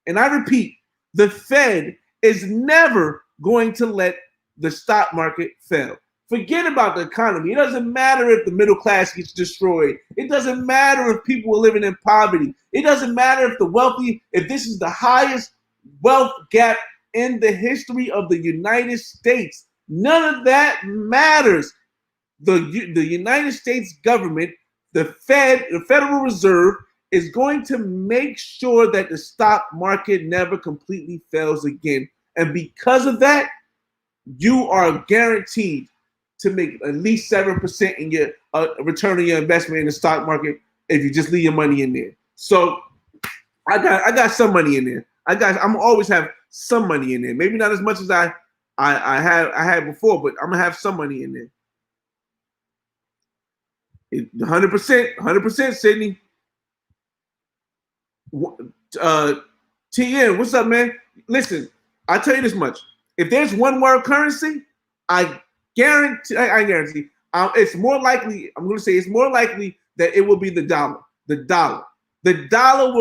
and I repeat, the Fed is never going to let the stock market fail. Forget about the economy. It doesn't matter if the middle class gets destroyed. It doesn't matter if people are living in poverty. It doesn't matter if this is the highest wealth gap in the history of the United States. None of that matters. The United States government, the Fed, the Federal Reserve, is going to make sure that the stock market never completely fails again. And because of that, you are guaranteed to make at least 7% in your return on your investment in the stock market if you just leave your money in there. So I got some money in there. I'm always have some money in there. Maybe not as much as I I had before, but I'm gonna have some money in there. 100%, Sydney. TN, what's up, man? Listen, I tell you this much: if there's one world currency, I guarantee. It's more likely. I'm going to say it's more likely that it will be the dollar. The dollar. The dollar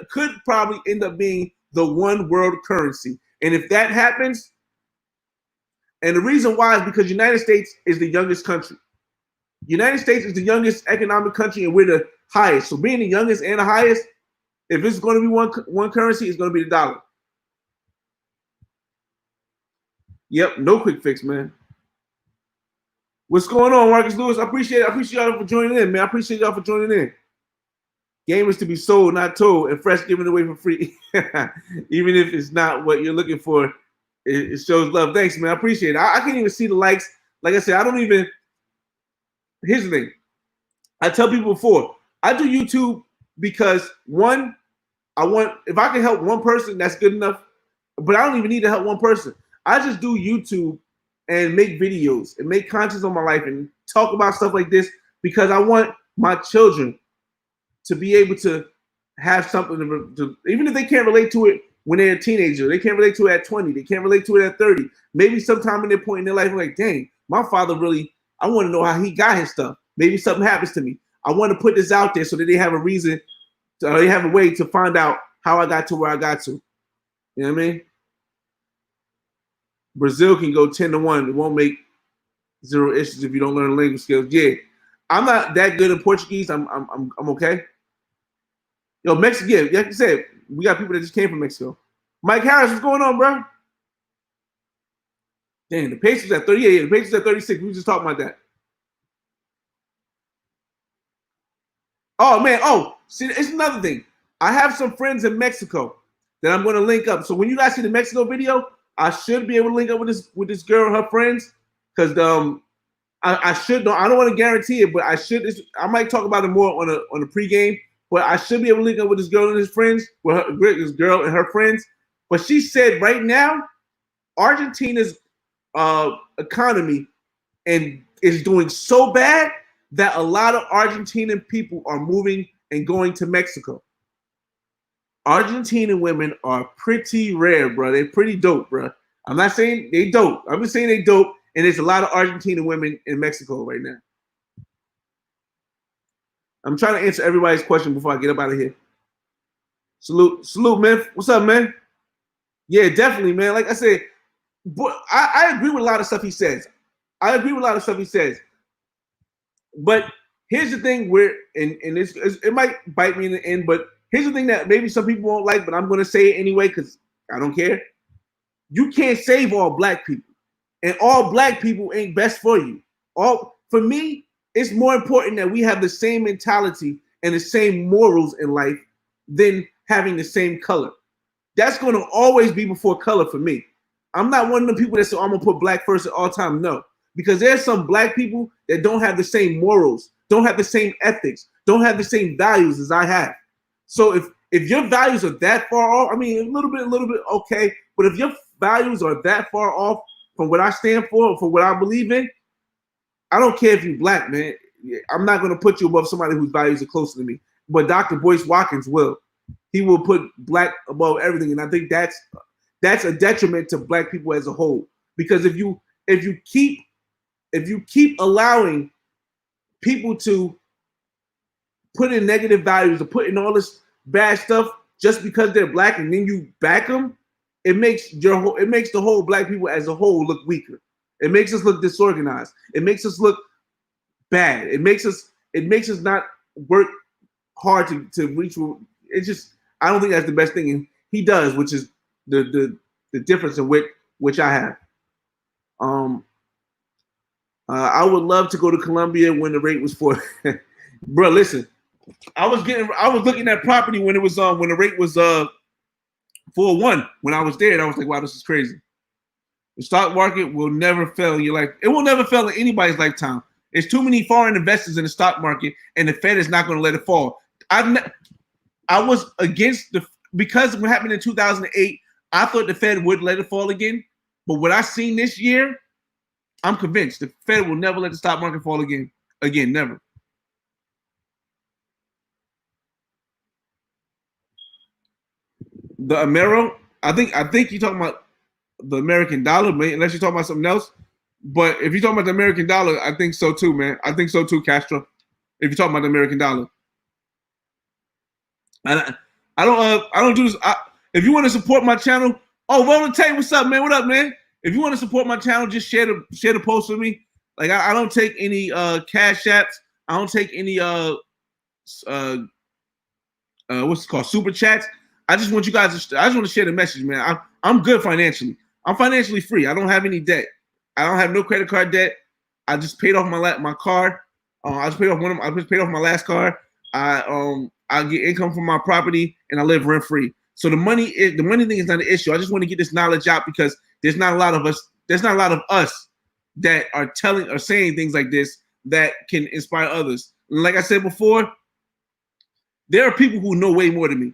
could probably end up being the one world currency. And if that happens, and the reason why is because United States is the youngest country. United States is the youngest economic country, and we're the highest. So being the youngest and the highest, if it's going to be one currency, it's going to be the dollar. Yep, no quick fix, man. What's going on, Marcus Lewis? I appreciate y'all for joining in, man. I appreciate y'all for joining in. Game is to be sold, not told, and fresh given away for free. Even if it's not what you're looking for, it shows love. Thanks, man. I appreciate it. I can't even see the likes. Like I said, I don't even. Here's the thing. I tell people before, I do YouTube because one, if I can help one person, that's good enough. But I don't even need to help one person. I just do YouTube and make videos and make content on my life and talk about stuff like this because I want my children to be able to have something to even if they can't relate to it when they're a teenager, they can't relate to it at 20, they can't relate to it at 30. Maybe sometime in their point in their life, like, dang, my father really, I want to know how he got his stuff. Maybe something happens to me. I want to put this out there so that they have a reason, they have a way to find out how I got to where I got to. You know what I mean? Brazil can go 10-1. It won't make zero issues if you don't learn language skills. Yeah, I'm not that good in Portuguese. I'm okay. Yo, Mexico. Yeah, like I said, we got people that just came from Mexico. Mike Harris, what's going on, bro? Dang, the Pacers at 38. Yeah, the Pacers at 36. We were just talking about that. Oh man. Oh, see, it's another thing. I have some friends in Mexico that I'm going to link up. So when you guys see the Mexico video, I should be able to link up with this girl and her friends because I should know. I don't want to guarantee it, but I should. I might talk about it more on a pregame. But I should be able to link up with this girl and his friends, this girl and her friends. But she said right now, Argentina's economy is doing so bad that a lot of Argentinian people are moving and going to Mexico. Argentinian women are pretty rare, bro. They're pretty dope, bro. I'm not saying they dope. I'm just saying they dope. And there's a lot of Argentinian women in Mexico right now. I'm trying to answer everybody's question before I get up out of here. Salute, man. What's up, man? Yeah, definitely, man. Like I said, but I agree with a lot of stuff he says. But here's the thing it might bite me in the end, but here's the thing that maybe some people won't like, but I'm going to say it anyway because I don't care. You can't save all black people. And all black people ain't best for you. For me, it's more important that we have the same mentality and the same morals in life than having the same color. That's going to always be before color for me. I'm not one of the people that say, I'm going to put black first at all time. No, because there's some black people that don't have the same morals, don't have the same ethics, don't have the same values as I have. So if your values are that far off, I mean, a little bit, okay. But if your values are that far off from what I stand for what I believe in, I don't care if you're black, man. I'm not going to put you above somebody whose values are closer to me. But Dr. Boyce Watkins will. He will put black above everything, and I think that's a detriment to black people as a whole. Because if you keep allowing people to put in negative values or put in all this bad stuff just because they're black, and then you back them, it makes the whole black people as a whole look weaker. It makes us look disorganized. It makes us look bad. It makes us not work hard to reach. It's just, I don't think that's the best thing. And he does, which is the difference in which I have. I would love to go to Colombia when the rate was for. Bro, listen, I was looking at property when it was when the rate was 4-1 when I was there, and I was like, wow, this is crazy. The stock market will never fail in your life. It will never fail in anybody's lifetime. There's too many foreign investors in the stock market, and the Fed is not going to let it fall. I was against because what happened in 2008, I thought the Fed would let it fall again But what I seen this year, I'm convinced the Fed will never let the stock market fall again. Again, never. The Amero, I think you're talking about the American dollar, man, unless you're talking about something else. But if you're talking about the American dollar, I think so too, man. I think so too, Castro. If you're talking about the American dollar. And I don't do this. If you want to support my channel, Roland Tate, what's up, man? What up, man? If you want to support my channel, just share the post with me. Like I don't take any cash apps. I don't take any what's it called, super chats. I just want you guys I just want to share the message, man. I'm good financially. I'm financially free. I don't have any debt. I don't have no credit card debt. I just paid off my car. I just paid off my last car. I get income from my property and I live rent free. So the money thing is not an issue. I just want to get this knowledge out because there's not a lot of us that are telling or saying things like this that can inspire others. Like I said before, there are people who know way more than me.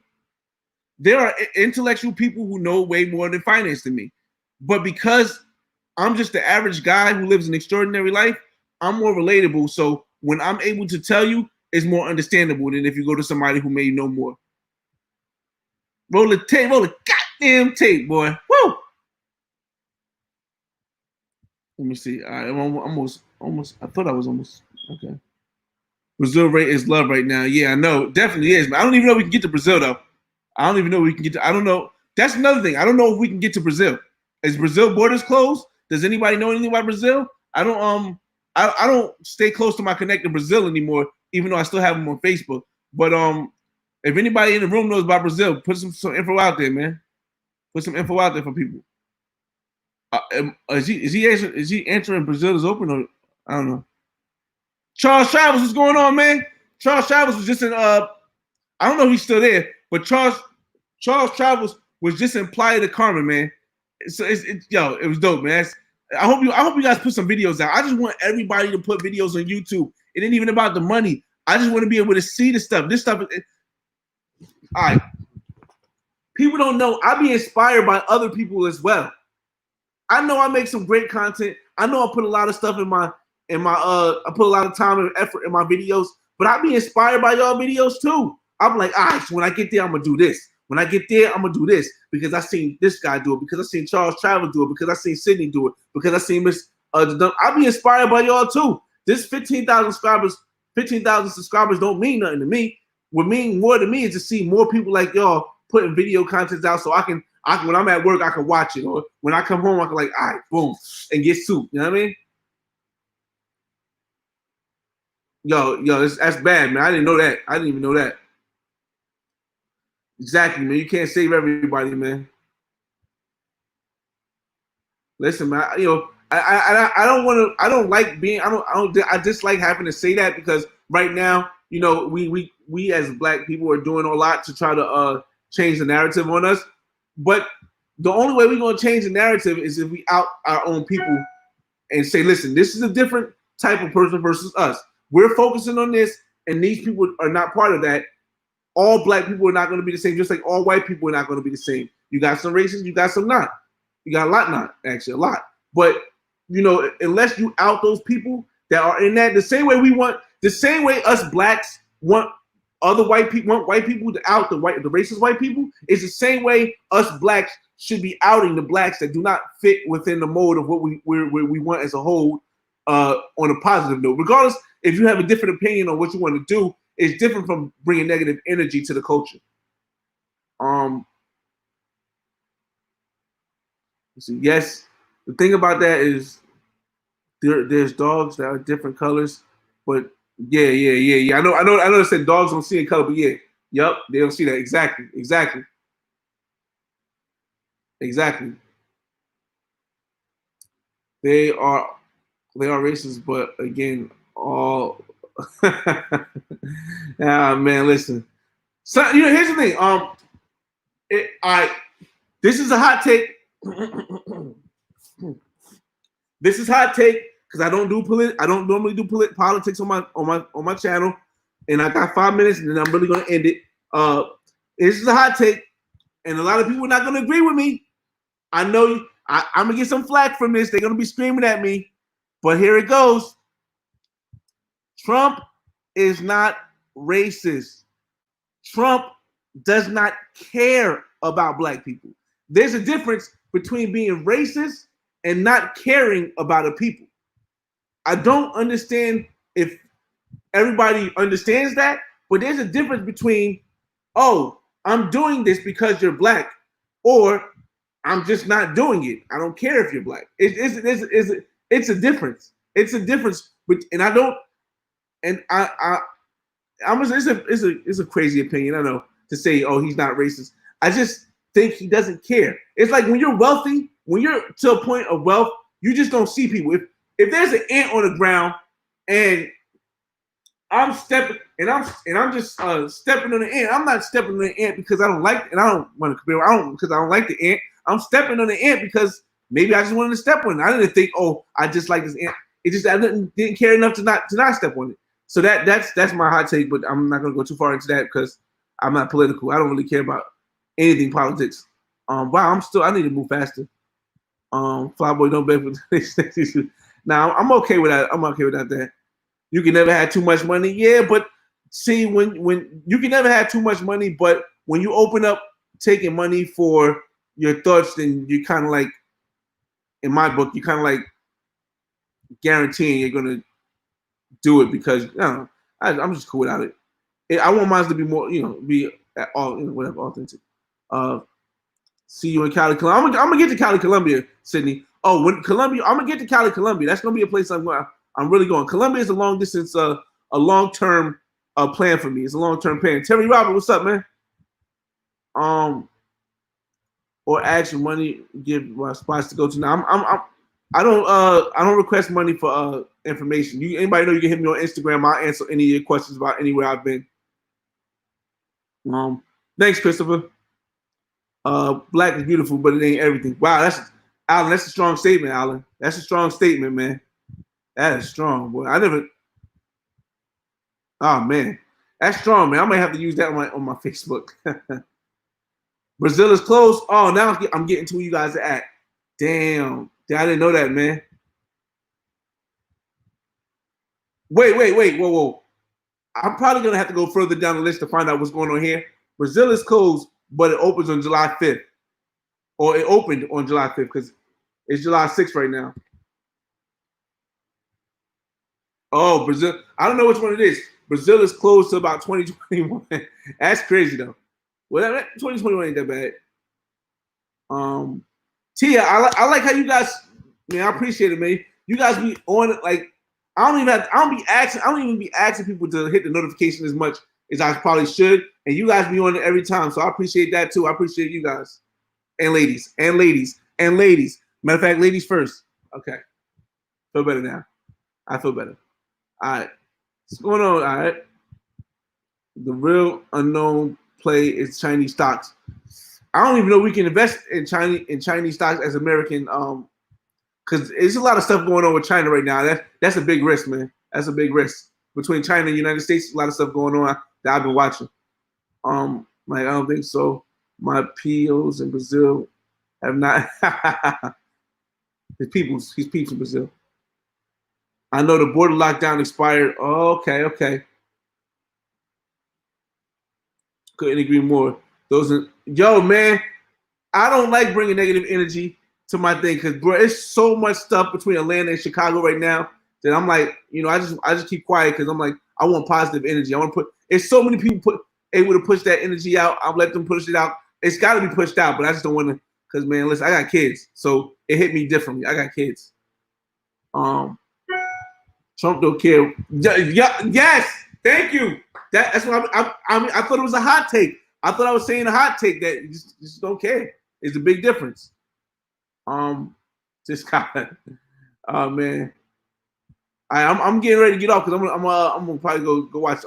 There are intellectual people who know way more than finance than me. But because I'm just the average guy who lives an extraordinary life, I'm more relatable. So when I'm able to tell you, it's more understandable than if you go to somebody who may know more. Roll the goddamn tape, boy. Woo! Let me see. I'm almost. I thought I was almost. Okay. Brazil rate is love right now. Yeah, I know. Definitely is. But I don't even know if we can get to Brazil, though. I don't even know if we can get to. I don't know. That's another thing. I don't know if we can get to Brazil. Is Brazil borders closed? Does anybody know anything about Brazil? I don't. I don't stay close to my connect to Brazil anymore, even though I still have them on Facebook. But if anybody in the room knows about Brazil, put some info out there, man. Put some info out there for people. Is he answering Brazil is open or I don't know. Charles Travels, what's going on, man? Charles Travels was just in I don't know if he's still there, but Charles Travels was just in Playa del Carmen, man. So it was dope, man. I hope you guys put some videos out. I just want everybody to put videos on YouTube. It ain't even about the money. I just want to be able to see the stuff. This stuff is all right. People don't know. I be inspired by other people as well. I know I make some great content. I know I put a lot of stuff I put a lot of time and effort in my videos, but I be inspired by y'all videos too. I'm like, all right, so when I get there, I'm gonna do this. When I get there, I'm gonna do this because I seen this guy do it, because I seen Charles Travel do it, because I seen Sydney do it, because I seen Miss I be inspired by y'all too. This 15,000 subscribers don't mean nothing to me. What means more to me is to see more people like y'all putting video content out so I can when I'm at work, I can watch it. Or when I come home, I can like, all right, boom, and get soup. You know what I mean? Yo, that's bad, man. I didn't know that. I didn't even know that. Exactly, man. You can't save everybody, man. Listen, man. I don't want to. I don't like being. I dislike having to say that because right now, we as Black people are doing a lot to try to change the narrative on us. But the only way we're gonna change the narrative is if we out our own people and say, listen, this is a different type of person versus us. We're focusing on this, and these people are not part of that. All Black people are not going to be the same, just like all white people are not going to be the same. You got some races, you got some not. You got a lot not, actually, a lot. But, unless you out those people that are in that, the same way us Blacks want white people to out the racist white people, is the same way us Blacks should be outing the Blacks that do not fit within the mold of what we want as a whole on a positive note. Regardless, if you have a different opinion on what you want to do, it's different from bringing negative energy to the culture. So yes, the thing about that is there's dogs that are different colors, but yeah. I know. I said dogs don't see in color, but yeah, yep, they don't see that exactly. They are racist, but again, all. Man, listen. So here's the thing. This is a hot take. This is hot take because I don't normally do politics on my channel, and I got 5 minutes, and then I'm really gonna end it. This is a hot take, and a lot of people are not gonna agree with me. I know I'm gonna get some flack from this. They're gonna be screaming at me, but here it goes. Trump is not racist. Trump does not care about black people. There's a difference between being racist and not caring about a people. I don't understand if everybody understands that, but there's a difference between, oh, I'm doing this because you're black, or I'm just not doing it. I don't care if you're black. It's a difference. It's a difference. And I don't, and it's a crazy opinion, I know, to say, oh, he's not racist. I just think he doesn't care. It's like when you're wealthy, when you're to a point of wealth, you just don't see people. If there's an ant on the ground and I'm stepping and I'm just stepping on the ant, I'm not stepping on the ant because I don't like, and I don't want to compare. I don't because I don't like the ant. I'm stepping on the ant because maybe I just wanted to step on it. I didn't think, oh, I just like this ant. It just I didn't care enough to not step on it. So that's my hot take, but I'm not gonna go too far into that because I'm not political. I don't really care about anything politics. Wow, I need to move faster. Flyboy, don't beg for Now I'm okay with that. I'm okay without that. You can never have too much money. Yeah, but see, when you can never have too much money, but when you open up taking money for your thoughts, then you kind of like, in my book, you kind of like guaranteeing you're gonna do it because I don't know. I'm just cool without it. I want mine to be more, be all, whatever, authentic. See you in Cali, Columbia. I'm gonna get to Cali, Columbia, Sydney. Oh, when Columbia, I'm gonna get to Cali, Columbia. That's gonna be a place I'm really going. Columbia is a long distance, a long term plan for me. It's a long term plan. Terry Robert, what's up, man? Or action money, give spots to go to. Now, I don't request money for information. Anybody know you can hit me on Instagram. I'll answer any of your questions about anywhere I've been. Thanks, Christopher. Black is beautiful, but it ain't everything. Wow, Alan. That's a strong statement, Alan. That's a strong statement, man. That is strong, boy. Oh man, that's strong, man. I might have to use that on my Facebook. Brazil is closed. Oh, now I'm getting to where you guys are at. Damn, I didn't know that, man. Wait, whoa. I'm probably gonna have to go further down the list to find out what's going on here. Brazil is closed, but it opens on July 5th, or it opened on July 5th because it's July 6th right now. Oh, Brazil. I don't know which one it is. Brazil is closed to about 2021. That's crazy though. Well, 2021 ain't that bad. Tia, I like how you guys, man. I appreciate it, man. You guys be on it like I don't even be asking people to hit the notification as much as I probably should, and you guys be on it every time. So I appreciate that too. I appreciate you guys and ladies. Matter of fact, ladies first. Okay, feel better now. I feel better. All right, what's going on? All right, the real unknown play is Chinese stocks. I don't even know we can invest in Chinese stocks as American, because there's a lot of stuff going on with China right now. That's a big risk, man. That's a big risk between China and the United States. A lot of stuff going on that I've been watching. Like I don't think so. My POs in Brazil have not. His peeps in Brazil. I know the border lockdown expired. Oh, okay. Couldn't agree more. Yo, man, I don't like bringing negative energy to my thing because, bro, it's so much stuff between Atlanta and Chicago right now that I'm like, I just keep quiet because I'm like, I want positive energy. I want to it's so many people able to push that energy out. I'll let them push it out. It's got to be pushed out, but I just don't want to because, man, listen, I got kids, so it hit me differently. I got kids. Trump don't care. Yes, thank you. That's what I thought it was a hot take. I thought I was saying a hot take that you just don't care. It's a big difference. Just kind oh man. I'm getting ready to get off because I'm gonna probably go watch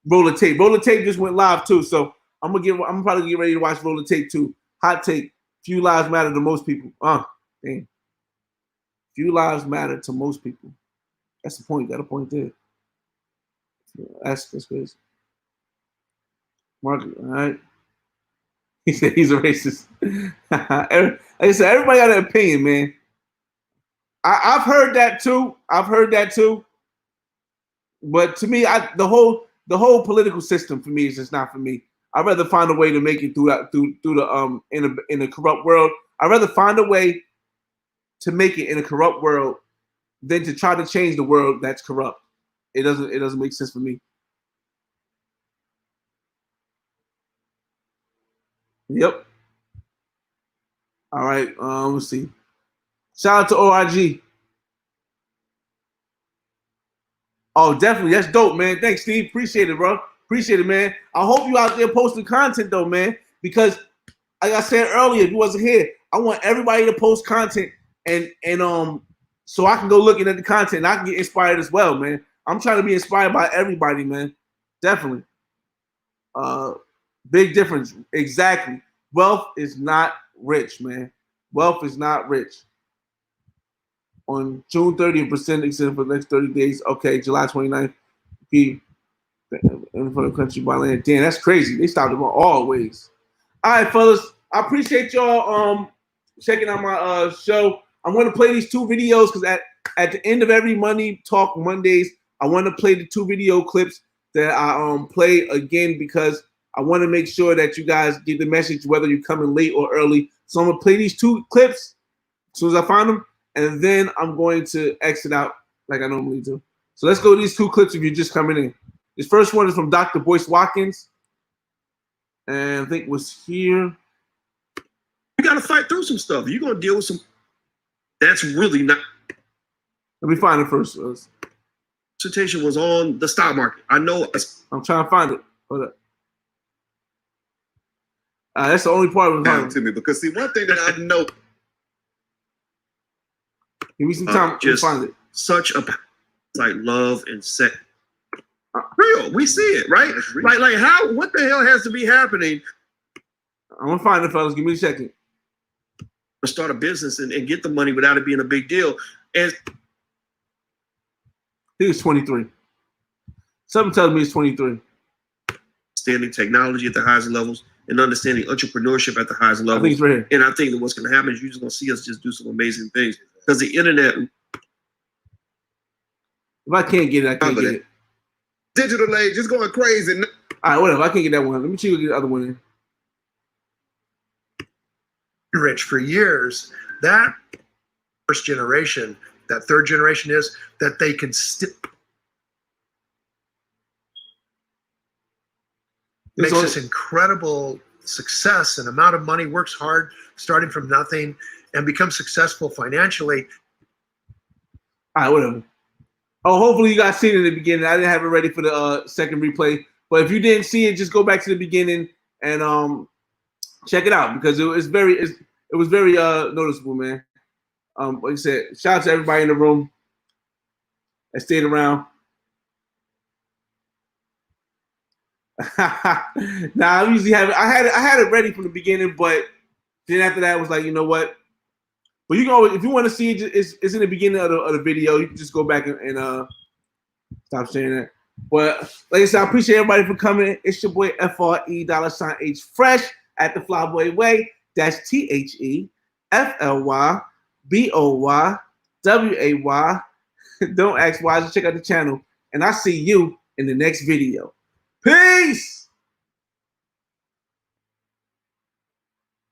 Roller Tape. Roller Tape just went live too, so I'm probably get ready to watch Roller Tape too. Hot take. Few lives matter to most people. Damn. Few lives matter to most people. That's the point. Got a point there. That's crazy. Market, all right. He said he's a racist. Like I said, everybody got an opinion, man. I've heard that too. But to me, the whole political system for me is just not for me. I'd rather find a way to make it through the in a corrupt world. I'd rather find a way to make it in a corrupt world than to try to change the world that's corrupt. It doesn't make sense for me. Yep. All right. Let's see. Shout out to OIG. Oh, definitely. That's dope, man. Thanks, Steve. Appreciate it, bro. Appreciate it, man. I hope you out there posting content though, man. Because like I said earlier, if you wasn't here, I want everybody to post content and so I can go looking at the content and I can get inspired as well, man. I'm trying to be inspired by everybody, man. Definitely. Big difference. Exactly. Wealth is not rich, man. Wealth is not rich. On June 30th, percent extended for the next 30 days. Okay, July 29th. Be in front of the country by land. Damn, that's crazy. They stopped them all ways. All right, fellas. I appreciate y'all checking out my show. I'm going to play these two videos because at the end of every Money Talk Mondays, I want to play the two video clips that I play again because I want to make sure that you guys get the message whether you're coming late or early. So I'm going to play these two clips as soon as I find them, and then I'm going to exit out like I normally do. So let's go to these two clips if you're just coming in. This first one is from Dr. Boyce Watkins, and I think it was here. You got to fight through some stuff. You're going to deal with some. That's really not. Let me find it first. Presentation was on the stock market. I know. I'm trying to find it. Hold up. That's the only part of down to me because see one thing that I know. Give me some time to find it. Such a like love and sex. Real, we see it, right? Like how? What the hell has to be happening? I'm gonna find it, fellas. Give me a second. To start a business and get the money without it being a big deal. And he was 23. Something tells me it's 23. Understanding technology at the highest levels and understanding entrepreneurship at the highest levels. I think it's right here. And I think that what's going to happen is you're just going to see us just do some amazing things because the internet. If I can't get it, I can't get it. Digital age is going crazy. All right, whatever. I can't get that one. Let me see if we get the other one in. Rich for years, that first generation, that third generation is that they can still makes this incredible success and amount of money, works hard, starting from nothing, and becomes successful financially. All right, whatever. Oh, hopefully you guys seen it in the beginning. I didn't have it ready for the second replay, but if you didn't see it, just go back to the beginning and check it out because it was very noticeable, man. Like I said, shout out to everybody in the room that stayed around. Nah, I usually have it. I had it ready from the beginning, but then after that, I was like, you know what? But you can always, if you want to see it, it's in the beginning of the video. You can just go back and stop saying that. But like I said, I appreciate everybody for coming. It's your boy FRE$H Fresh at the Flyboy Way. That's THEFLYBOYWAY. Don't ask why. Just check out the channel, and I'll see you in the next video. Peace.